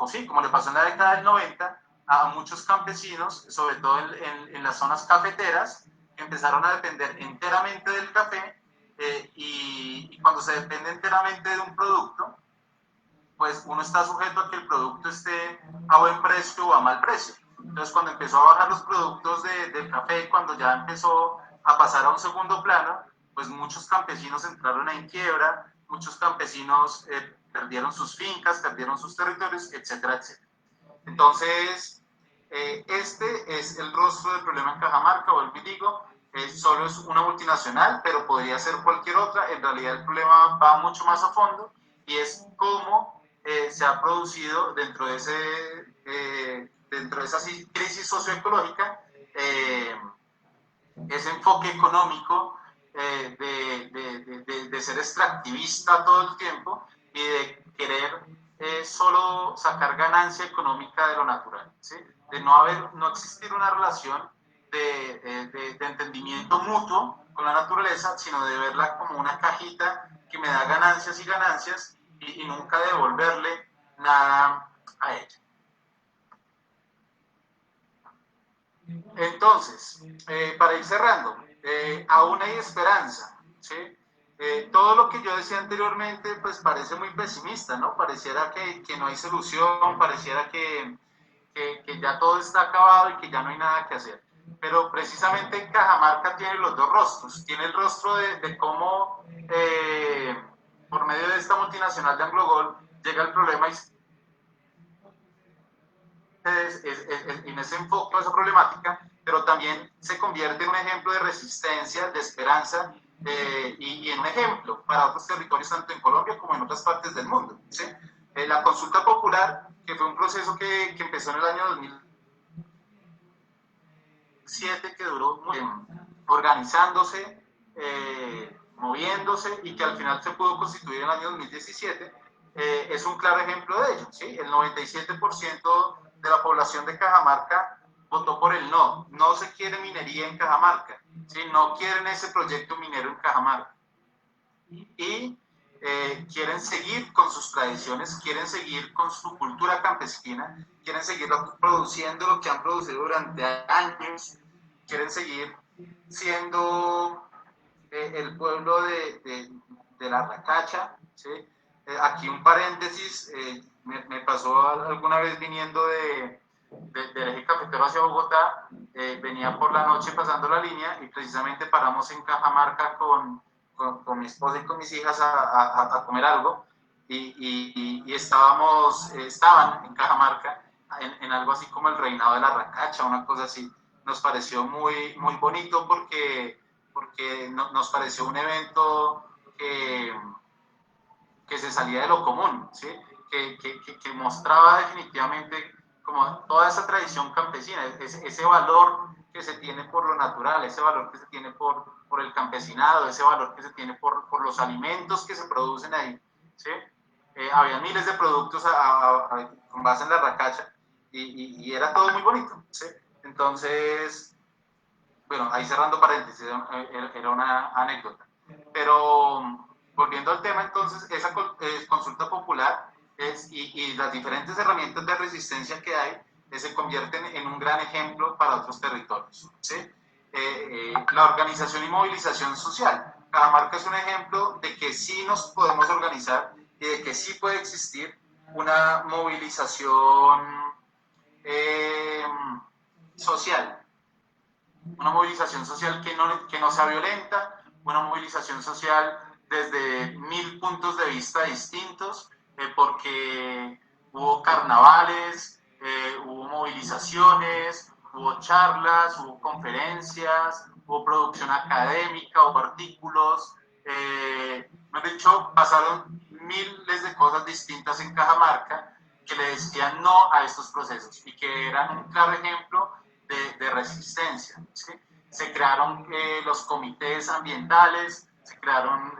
sí, como le pasó en la década del 90, a muchos campesinos, sobre todo en las zonas cafeteras, que empezaron a depender enteramente del café y cuando se depende enteramente de un producto, pues uno está sujeto a que el producto esté a buen precio o a mal precio. Entonces, cuando empezó a bajar los productos del café, cuando ya empezó a pasar a un segundo plano, pues muchos campesinos entraron en quiebra, muchos campesinos perdieron sus fincas, perdieron sus territorios, etcétera, etcétera. Entonces, este es el rostro del problema en Cajamarca, vuelvo y digo, solo es una multinacional, pero podría ser cualquier otra. En realidad el problema va mucho más a fondo y es cómo se ha producido dentro de esa crisis socioecológica ese enfoque económico de ser extractivista todo el tiempo y de querer solo sacar ganancia económica de lo natural, ¿sí? De no existir una relación de entendimiento mutuo con la naturaleza, sino de verla como una cajita que me da ganancias y ganancias y nunca devolverle nada a ella. Entonces, para ir cerrando, aún hay esperanza, ¿sí? Todo lo que yo decía anteriormente, pues parece muy pesimista, ¿no? Pareciera que no hay solución, pareciera que ya todo está acabado y que ya no hay nada que hacer. Pero precisamente Cajamarca tiene los dos rostros. Tiene el rostro de cómo, por medio de esta multinacional de Anglogol, llega el problema en ese enfoque, esa problemática, pero también se convierte en un ejemplo de resistencia, de esperanza y en un ejemplo para otros territorios, tanto en Colombia como en otras partes del mundo, ¿sí? La consulta popular, que fue un proceso que empezó en el año 2007, que duró muy bien, organizándose, moviéndose y que al final se pudo constituir en el año 2017, es un claro ejemplo de ello, ¿sí? El 97% de la población de Cajamarca votó por el no. No se quiere minería en Cajamarca, ¿sí? No quieren ese proyecto minero en Cajamarca. Y quieren seguir con sus tradiciones, quieren seguir con su cultura campesina, quieren seguir produciendo lo que han producido durante años, quieren seguir siendo el pueblo de la Racacha, ¿sí? Aquí un paréntesis, me pasó alguna vez viniendo del eje cafetero hacia Bogotá, venía por la noche pasando la línea y precisamente paramos en Cajamarca con mi esposa y con mis hijas a comer algo y estaban en Cajamarca en algo así como el reinado de la Racacha, una cosa así. Nos pareció muy, muy bonito porque nos pareció un evento que se salía de lo común, ¿sí? Que mostraba definitivamente como toda esa tradición campesina, ese valor que se tiene por lo natural, ese valor que se tiene por el campesinado, ese valor que se tiene por los alimentos que se producen ahí, ¿sí? Había miles de productos con base en la racacha y era todo muy bonito, ¿sí? Entonces, bueno, ahí cerrando paréntesis, era una anécdota. Pero volviendo al tema, entonces, esa consulta popular y las diferentes herramientas de resistencia que hay se convierten en un gran ejemplo para otros territorios, ¿sí? La organización y movilización social. Cajamarca es un ejemplo de que sí nos podemos organizar y de que sí puede existir una movilización social, una movilización social que no sea violenta, una movilización social desde 1000 puntos de vista distintos, porque hubo carnavales, hubo movilizaciones, hubo charlas, hubo conferencias, hubo producción académica, hubo artículos, de hecho pasaron miles de cosas distintas en Cajamarca que le decían no a estos procesos y que eran un claro ejemplo de resistencia, ¿sí? Se crearon los comités ambientales, se crearon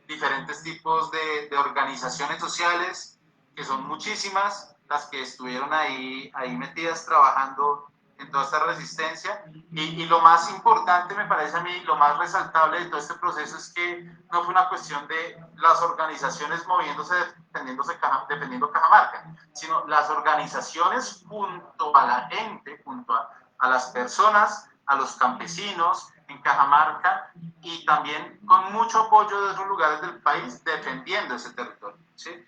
diferentes tipos de organizaciones sociales, que son muchísimas las que estuvieron ahí metidas trabajando en toda esta resistencia. Y lo más importante, me parece a mí, lo más resaltable de todo este proceso es que no fue una cuestión de las organizaciones moviéndose, defendiendo Cajamarca, sino las organizaciones junto a la gente, junto a las personas, a los campesinos en Cajamarca, y también con mucho apoyo de otros lugares del país defendiendo ese territorio, ¿sí?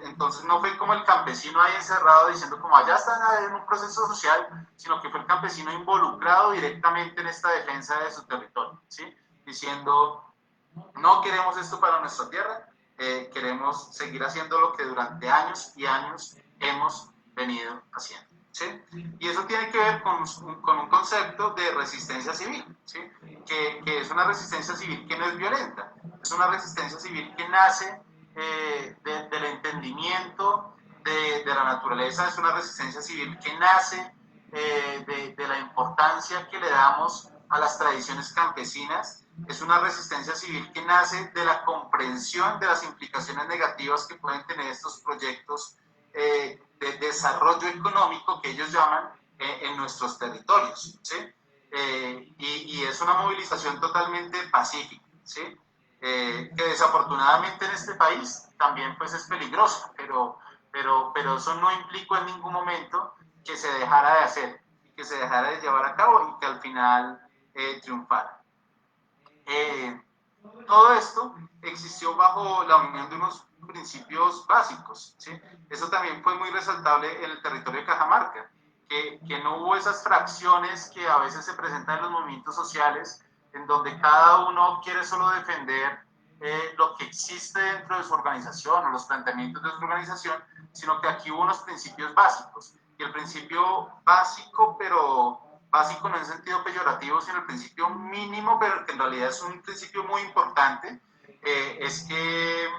Entonces no fue como el campesino ahí encerrado diciendo como allá están en un proceso social, sino que fue el campesino involucrado directamente en esta defensa de su territorio, ¿sí? Diciendo, no queremos esto para nuestra tierra, queremos seguir haciendo lo que durante años y años hemos venido haciendo, ¿sí? Y eso tiene que ver con un concepto de resistencia civil, ¿sí? Que es una resistencia civil que no es violenta, es una resistencia civil que nace del entendimiento de la naturaleza, es una resistencia civil que nace de la importancia que le damos a las tradiciones campesinas, es una resistencia civil que nace de la comprensión de las implicaciones negativas que pueden tener estos proyectos de desarrollo económico que ellos llaman en nuestros territorios, ¿sí? Y es una movilización totalmente pacífica, ¿sí? Que desafortunadamente en este país también pues es peligrosa, pero eso no implicó en ningún momento que se dejara de hacer, que se dejara de llevar a cabo y que al final triunfara. Todo esto existió bajo la unión de unos principios básicos, ¿sí? Eso también fue muy resaltable en el territorio de Cajamarca, que no hubo esas fracciones que a veces se presentan en los movimientos sociales, en donde cada uno quiere solo defender lo que existe dentro de su organización o los planteamientos de su organización, sino que aquí hubo unos principios básicos. Y el principio básico, pero básico no en sentido peyorativo, sino el principio mínimo, pero que en realidad es un principio muy importante, es que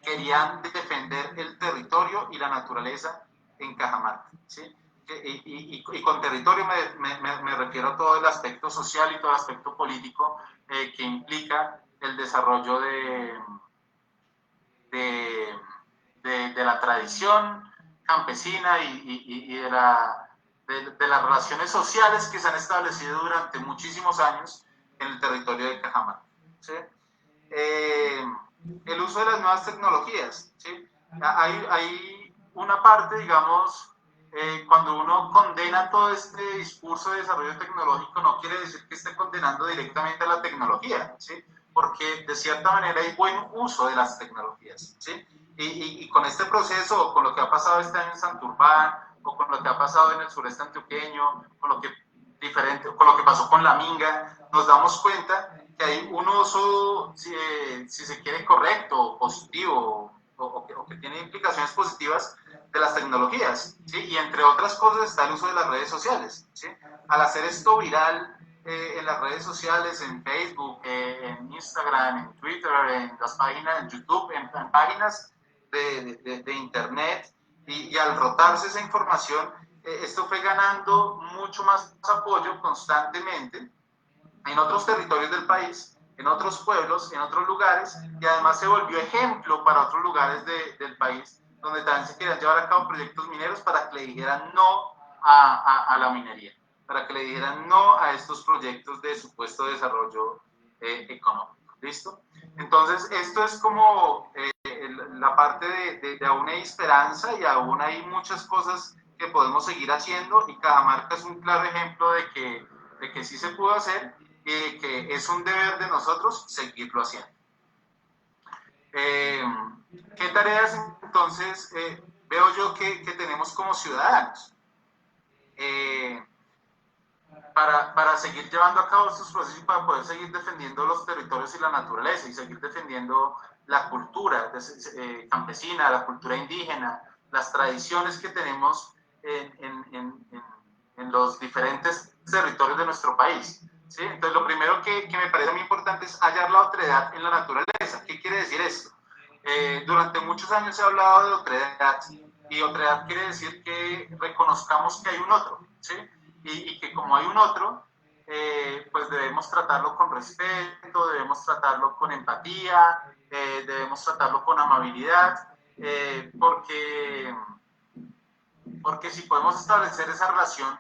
querían defender el territorio y la naturaleza en Cajamarca, ¿sí? Y con territorio me refiero a todo el aspecto social y todo el aspecto político que implica el desarrollo de la tradición campesina y de las relaciones sociales que se han establecido durante muchísimos años en el territorio de Cajamarca, ¿sí? El uso de las nuevas tecnologías, ¿sí? Hay una parte, digamos, cuando uno condena todo este discurso de desarrollo tecnológico, no quiere decir que esté condenando directamente a la tecnología, ¿sí? Porque de cierta manera hay buen uso de las tecnologías, ¿sí? Y con este proceso, con lo que ha pasado este año en Santurbán, o con lo que ha pasado en el sureste antioqueño, con lo que pasó con la Minga, nos damos cuenta que hay un uso, si se quiere, correcto, positivo, o que tiene implicaciones positivas de las tecnologías, ¿sí? Y entre otras cosas está el uso de las redes sociales, ¿sí? Al hacer esto viral en las redes sociales, en Facebook, en Instagram, en Twitter, en las páginas, en YouTube, en páginas de Internet, y al rotarse esa información, esto fue ganando mucho más apoyo constantemente en otros territorios del país, en otros pueblos, en otros lugares, y además se volvió ejemplo para otros lugares del país, donde también se querían llevar a cabo proyectos mineros para que le dijeran no a la minería, para que le dijeran no a estos proyectos de supuesto desarrollo económico. ¿Listo? Entonces, esto es como la parte de aún hay esperanza y aún hay muchas cosas que podemos seguir haciendo, y Cajamarca es un claro ejemplo de que sí se pudo hacer y que es un deber de nosotros seguirlo haciendo. ¿Qué tareas entonces veo yo que tenemos como ciudadanos para seguir llevando a cabo estos procesos y para poder seguir defendiendo los territorios y la naturaleza y seguir defendiendo la cultura campesina, la cultura indígena, las tradiciones que tenemos en los diferentes territorios de nuestro país? ¿Sí? Entonces, lo primero que me parece muy importante es hallar la otredad en la naturaleza. ¿Qué quiere decir esto? Durante muchos años se ha hablado de otredad Y otredad quiere decir que reconozcamos que hay un otro, ¿sí? Y que como hay un otro, pues debemos tratarlo con respeto, debemos tratarlo con empatía, debemos tratarlo con amabilidad, porque si podemos establecer esa relación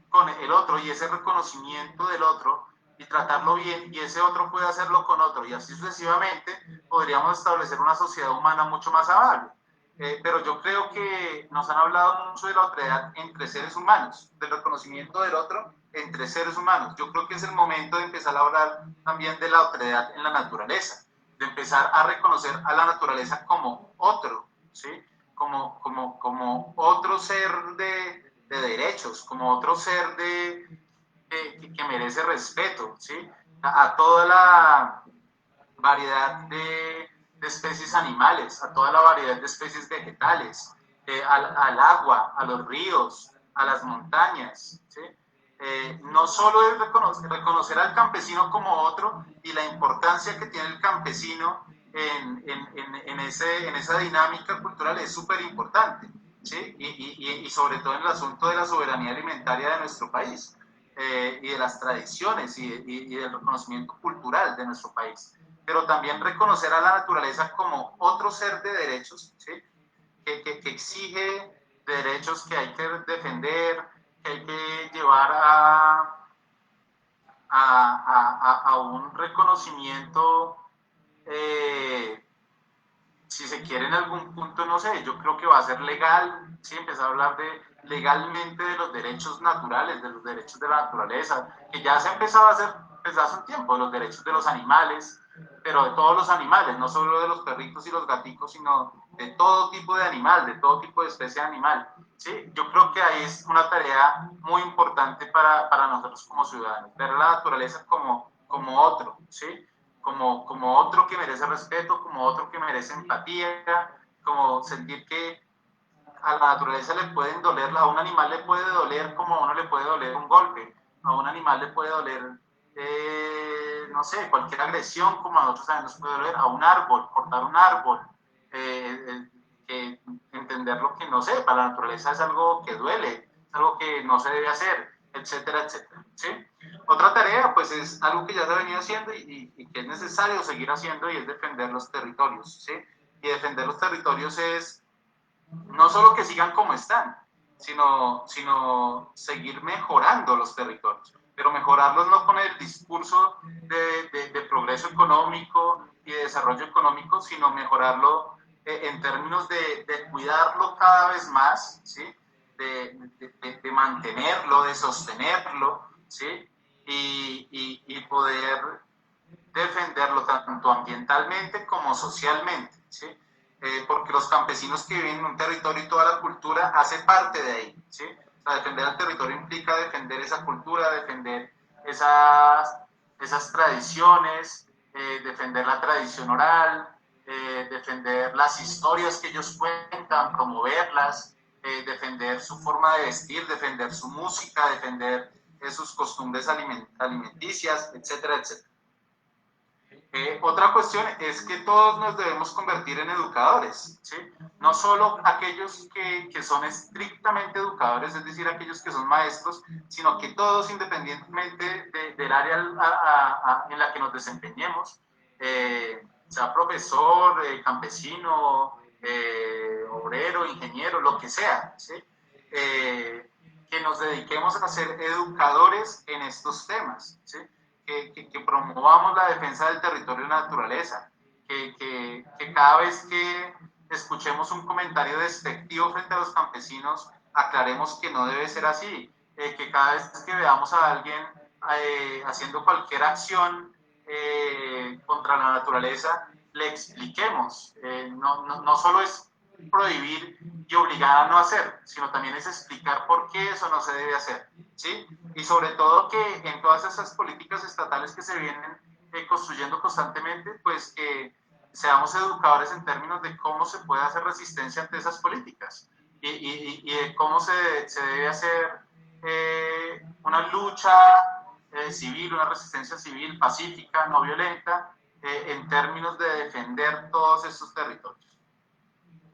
con el otro y ese reconocimiento del otro y tratarlo bien, y ese otro puede hacerlo con otro, y así sucesivamente, podríamos establecer una sociedad humana mucho más amable. Pero yo creo que nos han hablado mucho de la otredad entre seres humanos, del reconocimiento del otro entre seres humanos. Yo creo que es el momento de empezar a hablar también de la otredad en la naturaleza, de empezar a reconocer a la naturaleza como otro, ¿sí? Como otro ser de derechos, como otro ser que merece respeto, ¿sí? A toda la variedad de especies animales, a toda la variedad de especies vegetales, al agua, a los ríos, a las montañas, ¿sí? No solo es reconocer al campesino como otro y la importancia que tiene el campesino en esa dinámica cultural es súper importante, ¿sí? Y sobre todo en el asunto de la soberanía alimentaria de nuestro país, y de las tradiciones y del reconocimiento cultural de nuestro país. Pero también reconocer a la naturaleza como otro ser de derechos, ¿sí? que exige derechos que hay que defender, que hay que llevar a un reconocimiento, si se quiere en algún punto, no sé, yo creo que va a ser legal, ¿sí? Empezar a hablar legalmente de los derechos naturales, de los derechos de la naturaleza, que ya se ha empezado a hacer desde hace un tiempo, de los derechos de los animales, pero de todos los animales, no solo de los perritos y los gaticos, sino de todo tipo de animal, de todo tipo de especie de animal. ¿Sí? Yo creo que ahí es una tarea muy importante para nosotros como ciudadanos, ver la naturaleza como otro, ¿sí? Como otro que merece respeto, como otro que merece empatía, como sentir que a la naturaleza le pueden doler, a un animal le puede doler como a uno le puede doler un golpe, a un animal le puede doler, no sé, cualquier agresión como a nosotros también nos puede doler, a un árbol, cortar un árbol, entender lo que no sé, para la naturaleza es algo que duele, es algo que no se debe hacer, etcétera, etcétera, ¿sí? Otra tarea, pues es algo que ya se ha venido haciendo y que es necesario seguir haciendo y es defender los territorios, ¿sí? Y defender los territorios es no solo que sigan como están, sino seguir mejorando los territorios, pero mejorarlos no con el discurso de progreso económico y de desarrollo económico, sino mejorarlo en términos de cuidarlo cada vez más, ¿sí? De mantenerlo, de sostenerlo, ¿sí? Y poder defenderlo tanto ambientalmente como socialmente, ¿sí? Porque los campesinos que viven en un territorio y toda la cultura hace parte de ahí, ¿sí? O sea, defender el territorio implica defender esa cultura, defender esas tradiciones, defender la tradición oral, defender las historias que ellos cuentan, promoverlas, defender su forma de vestir, defender su música, defender sus costumbres alimenticias, etcétera, etcétera. Otra cuestión es que todos nos debemos convertir en educadores, ¿sí? No solo aquellos que son estrictamente educadores, es decir, aquellos que son maestros, sino que todos, independientemente del área en la que nos desempeñemos, sea profesor, campesino, obrero, ingeniero, lo que sea, ¿sí? Que nos dediquemos a ser educadores en estos temas, ¿sí? Que promovamos la defensa del territorio y la naturaleza, que cada vez que escuchemos un comentario despectivo frente a los campesinos, aclaremos que no debe ser así, que cada vez que veamos a alguien haciendo cualquier acción contra la naturaleza, le expliquemos. No solo es prohibir y obligar a no hacer, sino también es explicar por qué eso no se debe hacer, ¿sí? Y sobre todo que en todas esas políticas estatales que se vienen construyendo constantemente, pues que seamos educadores en términos de cómo se puede hacer resistencia ante esas políticas y de cómo se debe hacer una lucha civil, una resistencia civil pacífica, no violenta, en términos de defender todos estos territorios.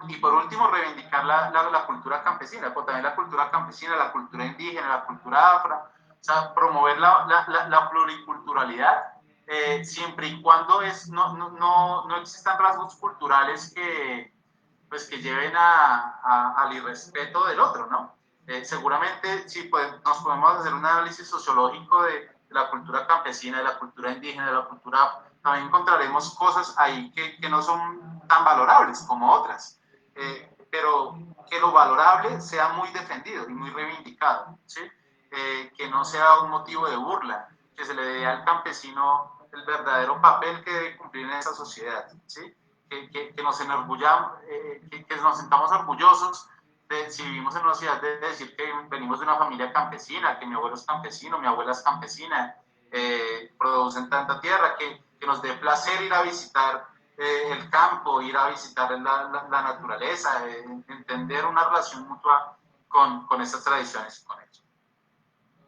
y por último, reivindicar la cultura campesina, pues también la cultura campesina, la cultura indígena, la cultura afro, o sea, promover la pluriculturalidad, siempre y cuando no existan rasgos culturales pues, que lleven al irrespeto del otro, ¿no? Seguramente sí, pues, nos podemos hacer un análisis sociológico de la cultura campesina, de la cultura indígena, de la cultura afro. También encontraremos cosas ahí que no son tan valorables como otras, pero que lo valorable sea muy defendido y muy reivindicado, ¿sí? Que no sea un motivo de burla, que se le dé al campesino el verdadero papel que debe cumplir en esa sociedad, ¿sí? Que nos enorgullamos, que nos sentamos orgullosos de, si vivimos en una ciudad, de decir que venimos de una familia campesina, que mi abuelo es campesino, mi abuela es campesina, producen tanta tierra, que nos dé placer ir a visitar el campo, ir a visitar la naturaleza, entender una relación mutua con esas tradiciones y con ellos.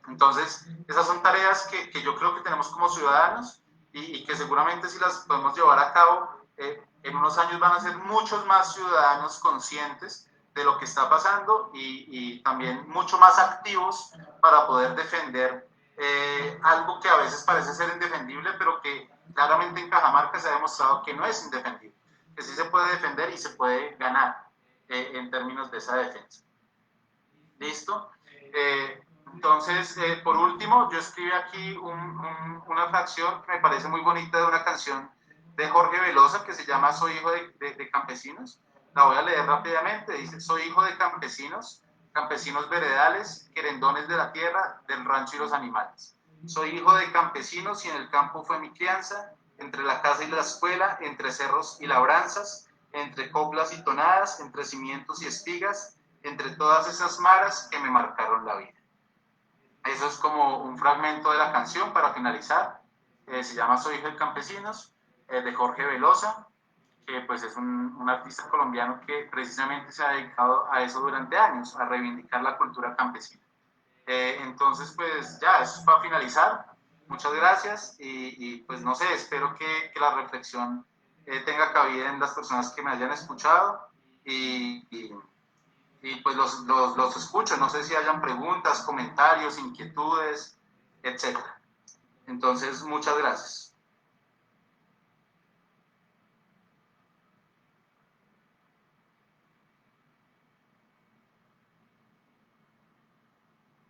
Entonces, esas son tareas que yo creo que tenemos como ciudadanos y que seguramente si las podemos llevar a cabo, en unos años van a ser muchos más ciudadanos conscientes de lo que está pasando y también mucho más activos para poder defender algo que a veces parece ser indefendible, pero que claramente en Cajamarca se ha demostrado que no es indefendible, que sí se puede defender y se puede ganar en términos de esa defensa. ¿Listo? Entonces, por último, yo escribí aquí una fracción que me parece muy bonita de una canción de Jorge Velosa que se llama Soy hijo de campesinos. La voy a leer rápidamente. Dice, soy hijo de campesinos, campesinos veredales, querendones de la tierra, del rancho y los animales. Soy hijo de campesinos y en el campo fue mi crianza, entre la casa y la escuela, entre cerros y labranzas, entre coplas y tonadas, entre cimientos y espigas, entre todas esas maras que me marcaron la vida. Eso es como un fragmento de la canción para finalizar. Se llama Soy hijo de campesinos, de Jorge Velosa, que pues es un artista colombiano que precisamente se ha dedicado a eso durante años, a reivindicar la cultura campesina. Entonces, pues ya, eso es para finalizar. Muchas gracias y pues no sé, espero que la reflexión tenga cabida en las personas que me hayan escuchado y pues los escucho. No sé si hayan preguntas, comentarios, inquietudes, etcétera. Entonces, muchas gracias.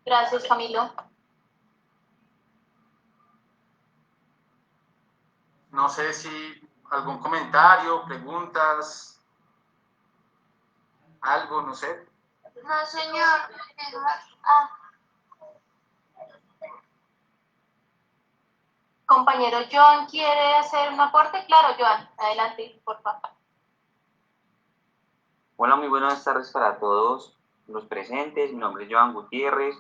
Gracias, Camilo. No sé si algún comentario, preguntas, algo, no sé. No, señor. Compañero Joan, ¿quiere hacer un aporte? Claro, Joan, adelante, por favor. Hola, muy buenas tardes para todos los presentes. Mi nombre es Joan Gutiérrez,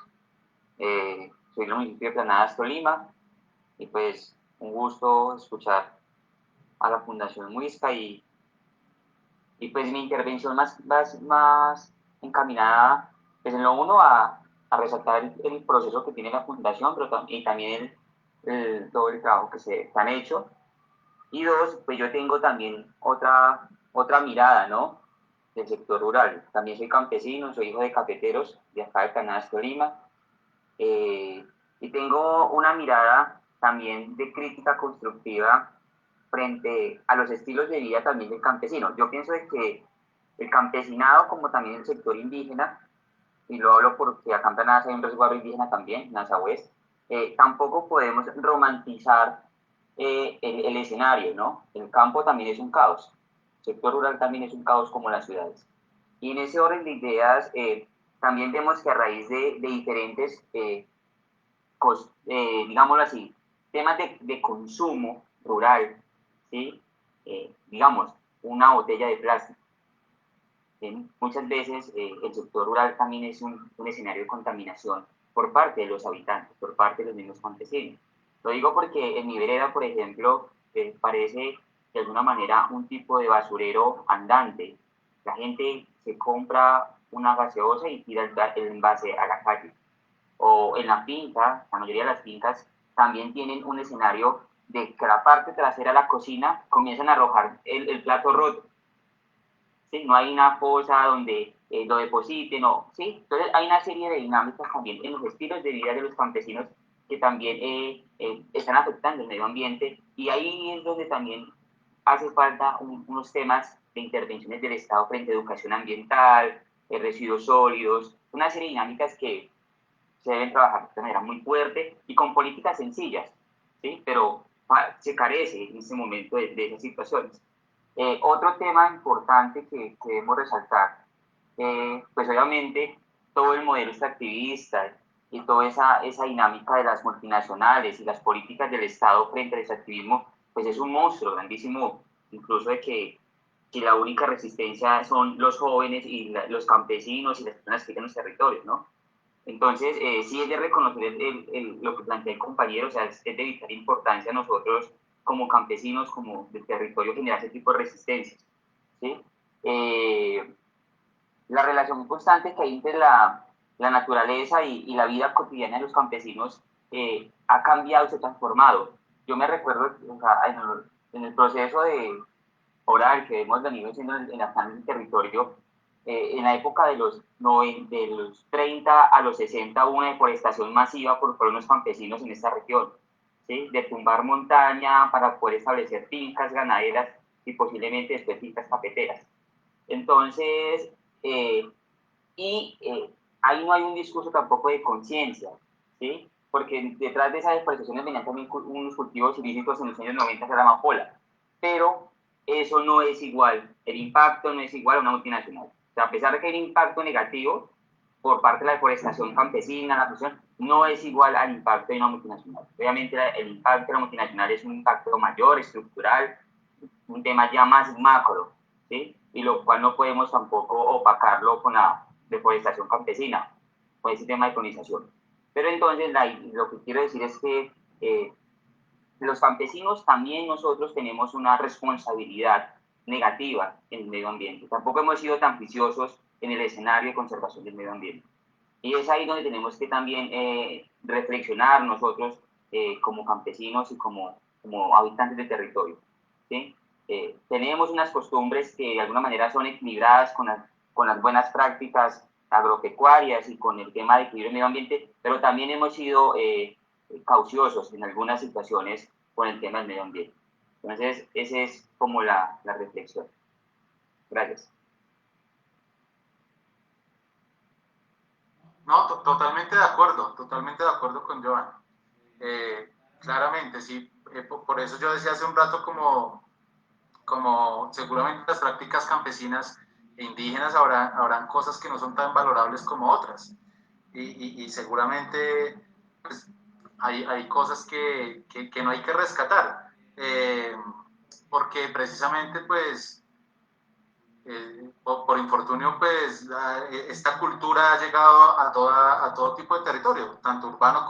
soy del municipio de Planadas, Tolima, y pues un gusto escuchar a la Fundación Muisca y pues mi intervención más encaminada, pues en lo uno a resaltar el proceso que tiene la Fundación, pero y también todo el trabajo que se han hecho. Y dos, pues yo tengo también otra mirada, ¿no? Del sector rural. También soy campesino, soy hijo de cafeteros de acá de Planadas, Tolima. Y tengo una mirada también de crítica constructiva frente a los estilos de vida también del campesino. Yo pienso de que el campesinado, como también el sector indígena, y lo hablo porque acá en Planadas hay un resguardo indígena también, Nazahués, tampoco podemos romantizar el escenario, ¿no? El campo también es un caos, el sector rural también es un caos como las ciudades. Y en ese orden de ideas, también vemos que a raíz de diferentes, digámoslo así, temas de consumo rural, ¿sí? Digamos, una botella de plástico. ¿Sí? Muchas veces el sector rural también es un escenario de contaminación por parte de los habitantes, por parte de los mismos campesinos. Lo digo porque en mi vereda, por ejemplo, parece de alguna manera un tipo de basurero andante. La gente se compra una gaseosa y tira el envase a la calle. O en la finca, la mayoría de las fincas también tienen un escenario de que la parte trasera de la cocina comienzan a arrojar el plato roto. ¿sí? No hay una fosa donde lo depositen, no, ¿sí? Entonces hay una serie de dinámicas también en los estilos de vida de los campesinos que también están afectando el medio ambiente, y ahí es donde también hace falta unos temas de intervenciones del Estado frente a educación ambiental, residuos sólidos, una serie de dinámicas que se deben trabajar de manera muy fuerte y con políticas sencillas, ¿sí? Pero se carece en este momento de esas situaciones. Otro tema importante que debemos resaltar, pues obviamente todo el modelo extractivista y toda esa dinámica de las multinacionales y las políticas del Estado frente al extractivismo, pues es un monstruo grandísimo, incluso de que la única resistencia son los jóvenes y los campesinos y las personas que viven en los territorios, ¿no? Entonces, sí es de reconocer lo que plantea el compañero, o sea, es de vital importancia a nosotros como campesinos, como del territorio, generar ese tipo de resistencias, ¿sí? La relación constante que hay entre la naturaleza y la vida cotidiana de los campesinos ha cambiado y se ha transformado. Yo me recuerdo, o sea, en el proceso de oral que hemos venido haciendo en la del territorio, en la época de los 30 a los 60 hubo una deforestación masiva por los campesinos en esta región, ¿sí? De tumbar montaña para poder establecer fincas ganaderas y posiblemente después fincas cafeteras. Entonces, eh, ahí no hay un discurso tampoco de conciencia, ¿sí? Porque detrás de esas deforestaciones venían también unos cultivos ilícitos en los años 90 que era la amapola, pero eso no es igual, el impacto no es igual a una multinacional. O sea, a pesar de que hay un impacto negativo por parte de la deforestación campesina, la producción, no es igual al impacto de una multinacional. Obviamente el impacto de la multinacional es un impacto mayor, estructural, un tema ya más macro, ¿sí? Y lo cual no podemos tampoco opacarlo con la deforestación campesina, con ese tema de colonización. Pero entonces lo que quiero decir es que los campesinos también nosotros tenemos una responsabilidad negativa en el medio ambiente. Tampoco hemos sido tan juiciosos en el escenario de conservación del medio ambiente. Y es ahí donde tenemos que también reflexionar nosotros como campesinos y como habitantes del territorio, ¿sí? Tenemos unas costumbres que de alguna manera son equilibradas con las buenas prácticas agropecuarias y con el tema de equilibrio del medio ambiente, pero también hemos sido cauciosos en algunas situaciones con el tema del medio ambiente. Entonces, esa es como la reflexión. Gracias. No, totalmente de acuerdo con Joan. Claramente, sí, por eso yo decía hace un rato como seguramente las prácticas campesinas e indígenas habrán cosas que no son tan valorables como otras. Y seguramente pues, hay cosas que no hay que rescatar. Porque precisamente pues por infortunio, pues esta cultura ha llegado a todo tipo de territorio, tanto urbano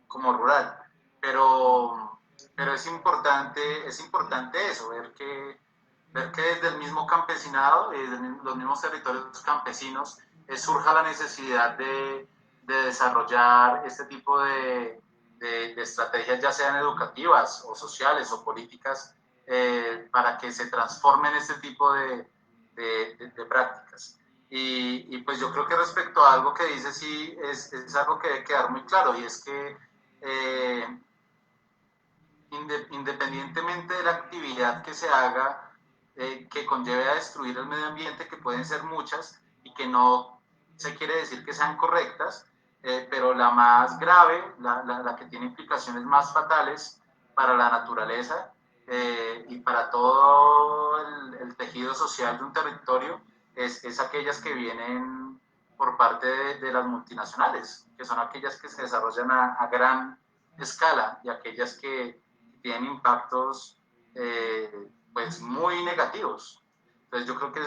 como rural. Pero es importante eso, ver que desde el mismo campesinado, desde los mismos territorios campesinos, surja la necesidad de desarrollar este tipo de estrategias, ya sean educativas o sociales o políticas, para que se transformen este tipo de prácticas. Pues yo creo que respecto a algo que dice, sí, es algo que debe quedar muy claro, y es que independientemente de la actividad que se haga, que conlleve a destruir el medio ambiente, que pueden ser muchas y que no se quiere decir que sean correctas, pero la más grave, la que tiene implicaciones más fatales para la naturaleza y para todo el tejido social de un territorio, es aquellas que vienen por parte de las multinacionales, que son aquellas que se desarrollan a gran escala y aquellas que tienen impactos pues muy negativos. Entonces yo creo que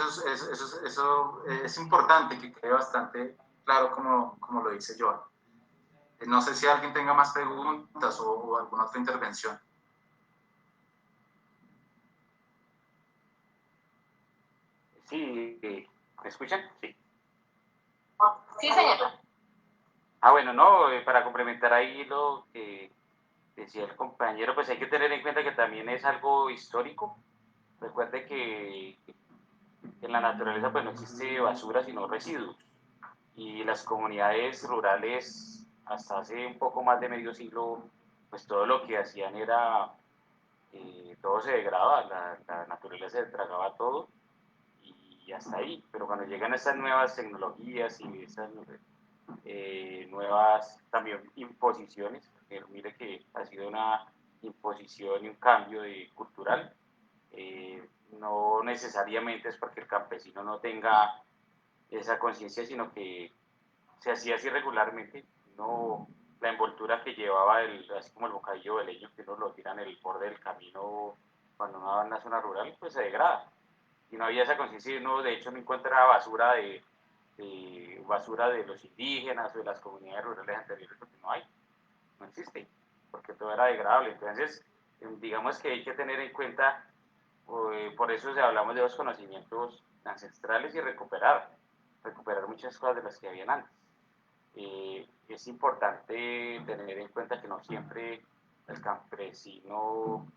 eso es importante, que quede bastante claro como lo dice Joan. No sé si alguien tenga más preguntas o alguna otra intervención. Sí, ¿me escuchan? Sí. Sí, señor. Bueno, no, para complementar ahí lo que decía el compañero, pues hay que tener en cuenta que también es algo histórico. Recuerde que en la naturaleza pues no existe basura sino residuos, y las comunidades rurales hasta hace un poco más de medio siglo pues todo lo que hacían era, todo se degradaba, la naturaleza se tragaba todo y hasta ahí. Pero cuando llegan esas nuevas tecnologías y esas nuevas también imposiciones, porque mire que ha sido una imposición y un cambio cultural, no necesariamente es porque el campesino no tenga esa conciencia, sino que se hacía así regularmente. No, la envoltura que llevaba, así como el bocadillo de leño que uno lo tira en el borde del camino cuando uno va en una zona rural, pues se degrada. Y no había esa conciencia, uno de hecho no encuentra basura de los indígenas o de las comunidades rurales anteriores, porque no existe, porque todo era degradable. Entonces, digamos que hay que tener en cuenta, por eso hablamos de los conocimientos ancestrales y recuperar muchas cosas de las que habían antes. Es importante tener en cuenta que no siempre el campesino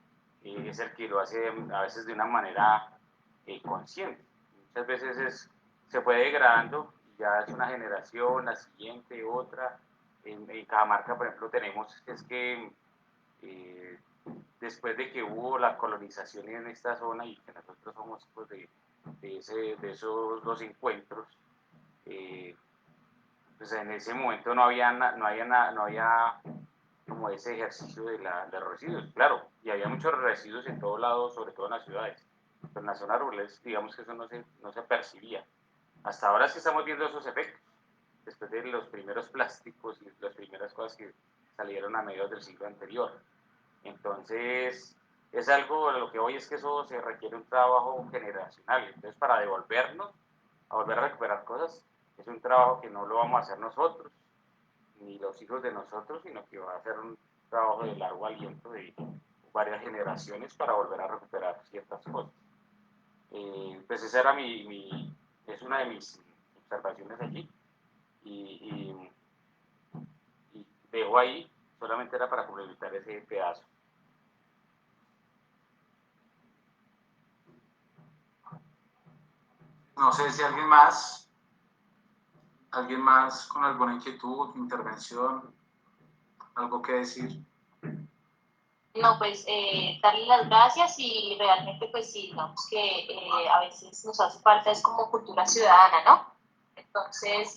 es el que lo hace a veces de una manera consciente. Muchas veces se fue degradando y ya es una generación, la siguiente, otra. En Cajamarca, por ejemplo, tenemos es que después de que hubo la colonización en esta zona y que nosotros somos hijos de esos dos encuentros, pues en ese momento no había como ese ejercicio de los residuos, claro, y había muchos residuos en todos lados, sobre todo en las ciudades, pero en las zonas rurales digamos que eso no se percibía. Hasta ahora sí estamos viendo esos efectos, después de los primeros plásticos y las primeras cosas que salieron a mediados del siglo anterior. Entonces, es algo, lo que hoy es que eso se requiere un trabajo generacional. Entonces, para devolvernos, a volver a recuperar cosas, es un trabajo que no lo vamos a hacer nosotros, ni los hijos de nosotros, sino que va a ser un trabajo de largo aliento de varias generaciones para volver a recuperar ciertas cosas. Pues esa era es una de mis observaciones allí, y dejo ahí, solamente era para complementar ese pedazo. No sé si alguien más con alguna inquietud, intervención, algo que decir. No, pues darle las gracias y realmente pues sí, digamos que a veces nos hace falta es como cultura ciudadana, ¿no? Entonces,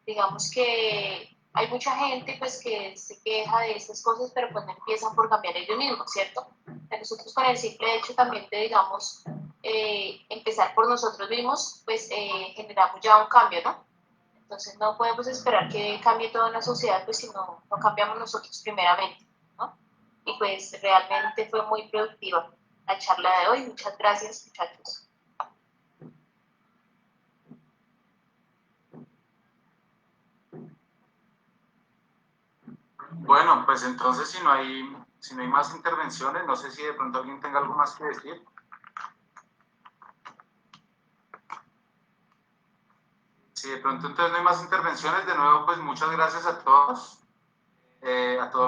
digamos que hay mucha gente pues que se queja de estas cosas, pero pues no empiezan por cambiar ellos mismos, ¿cierto? Nosotros con el simple hecho también de, digamos, empezar por nosotros mismos, pues generamos ya un cambio, ¿no? Entonces no podemos esperar que cambie toda la sociedad, pues si no cambiamos nosotros primeramente, ¿no? Y pues realmente fue muy productiva la charla de hoy. Muchas gracias, muchachos. Bueno, pues entonces si no hay más intervenciones, no sé si de pronto alguien tenga algo más que decir. Si de pronto entonces no hay más intervenciones, de nuevo pues muchas gracias a todos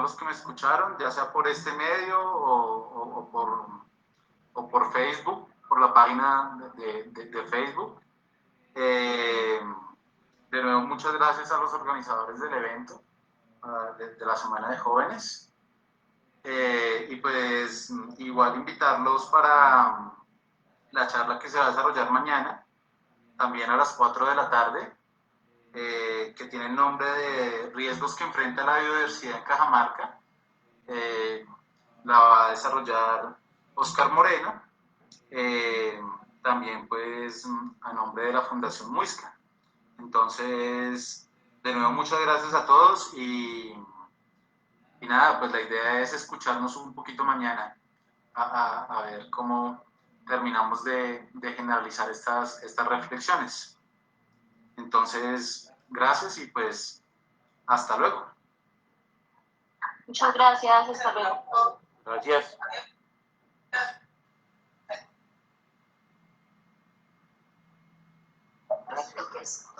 los que me escucharon, ya sea por este medio o por Facebook, por la página de Facebook. De nuevo muchas gracias a los organizadores del evento, de la Semana de Jóvenes. Y pues igual invitarlos para la charla que se va a desarrollar mañana, también a las 4 de la tarde, que tiene el nombre de Riesgos que enfrenta la biodiversidad en Cajamarca. La va a desarrollar Oscar Moreno, también pues a nombre de la Fundación Muisca. Entonces, de nuevo muchas gracias a todos y nada, pues la idea es escucharnos un poquito mañana a ver cómo terminamos de generalizar estas reflexiones. Entonces, gracias y pues hasta luego. Muchas gracias, hasta luego. Gracias. Gracias.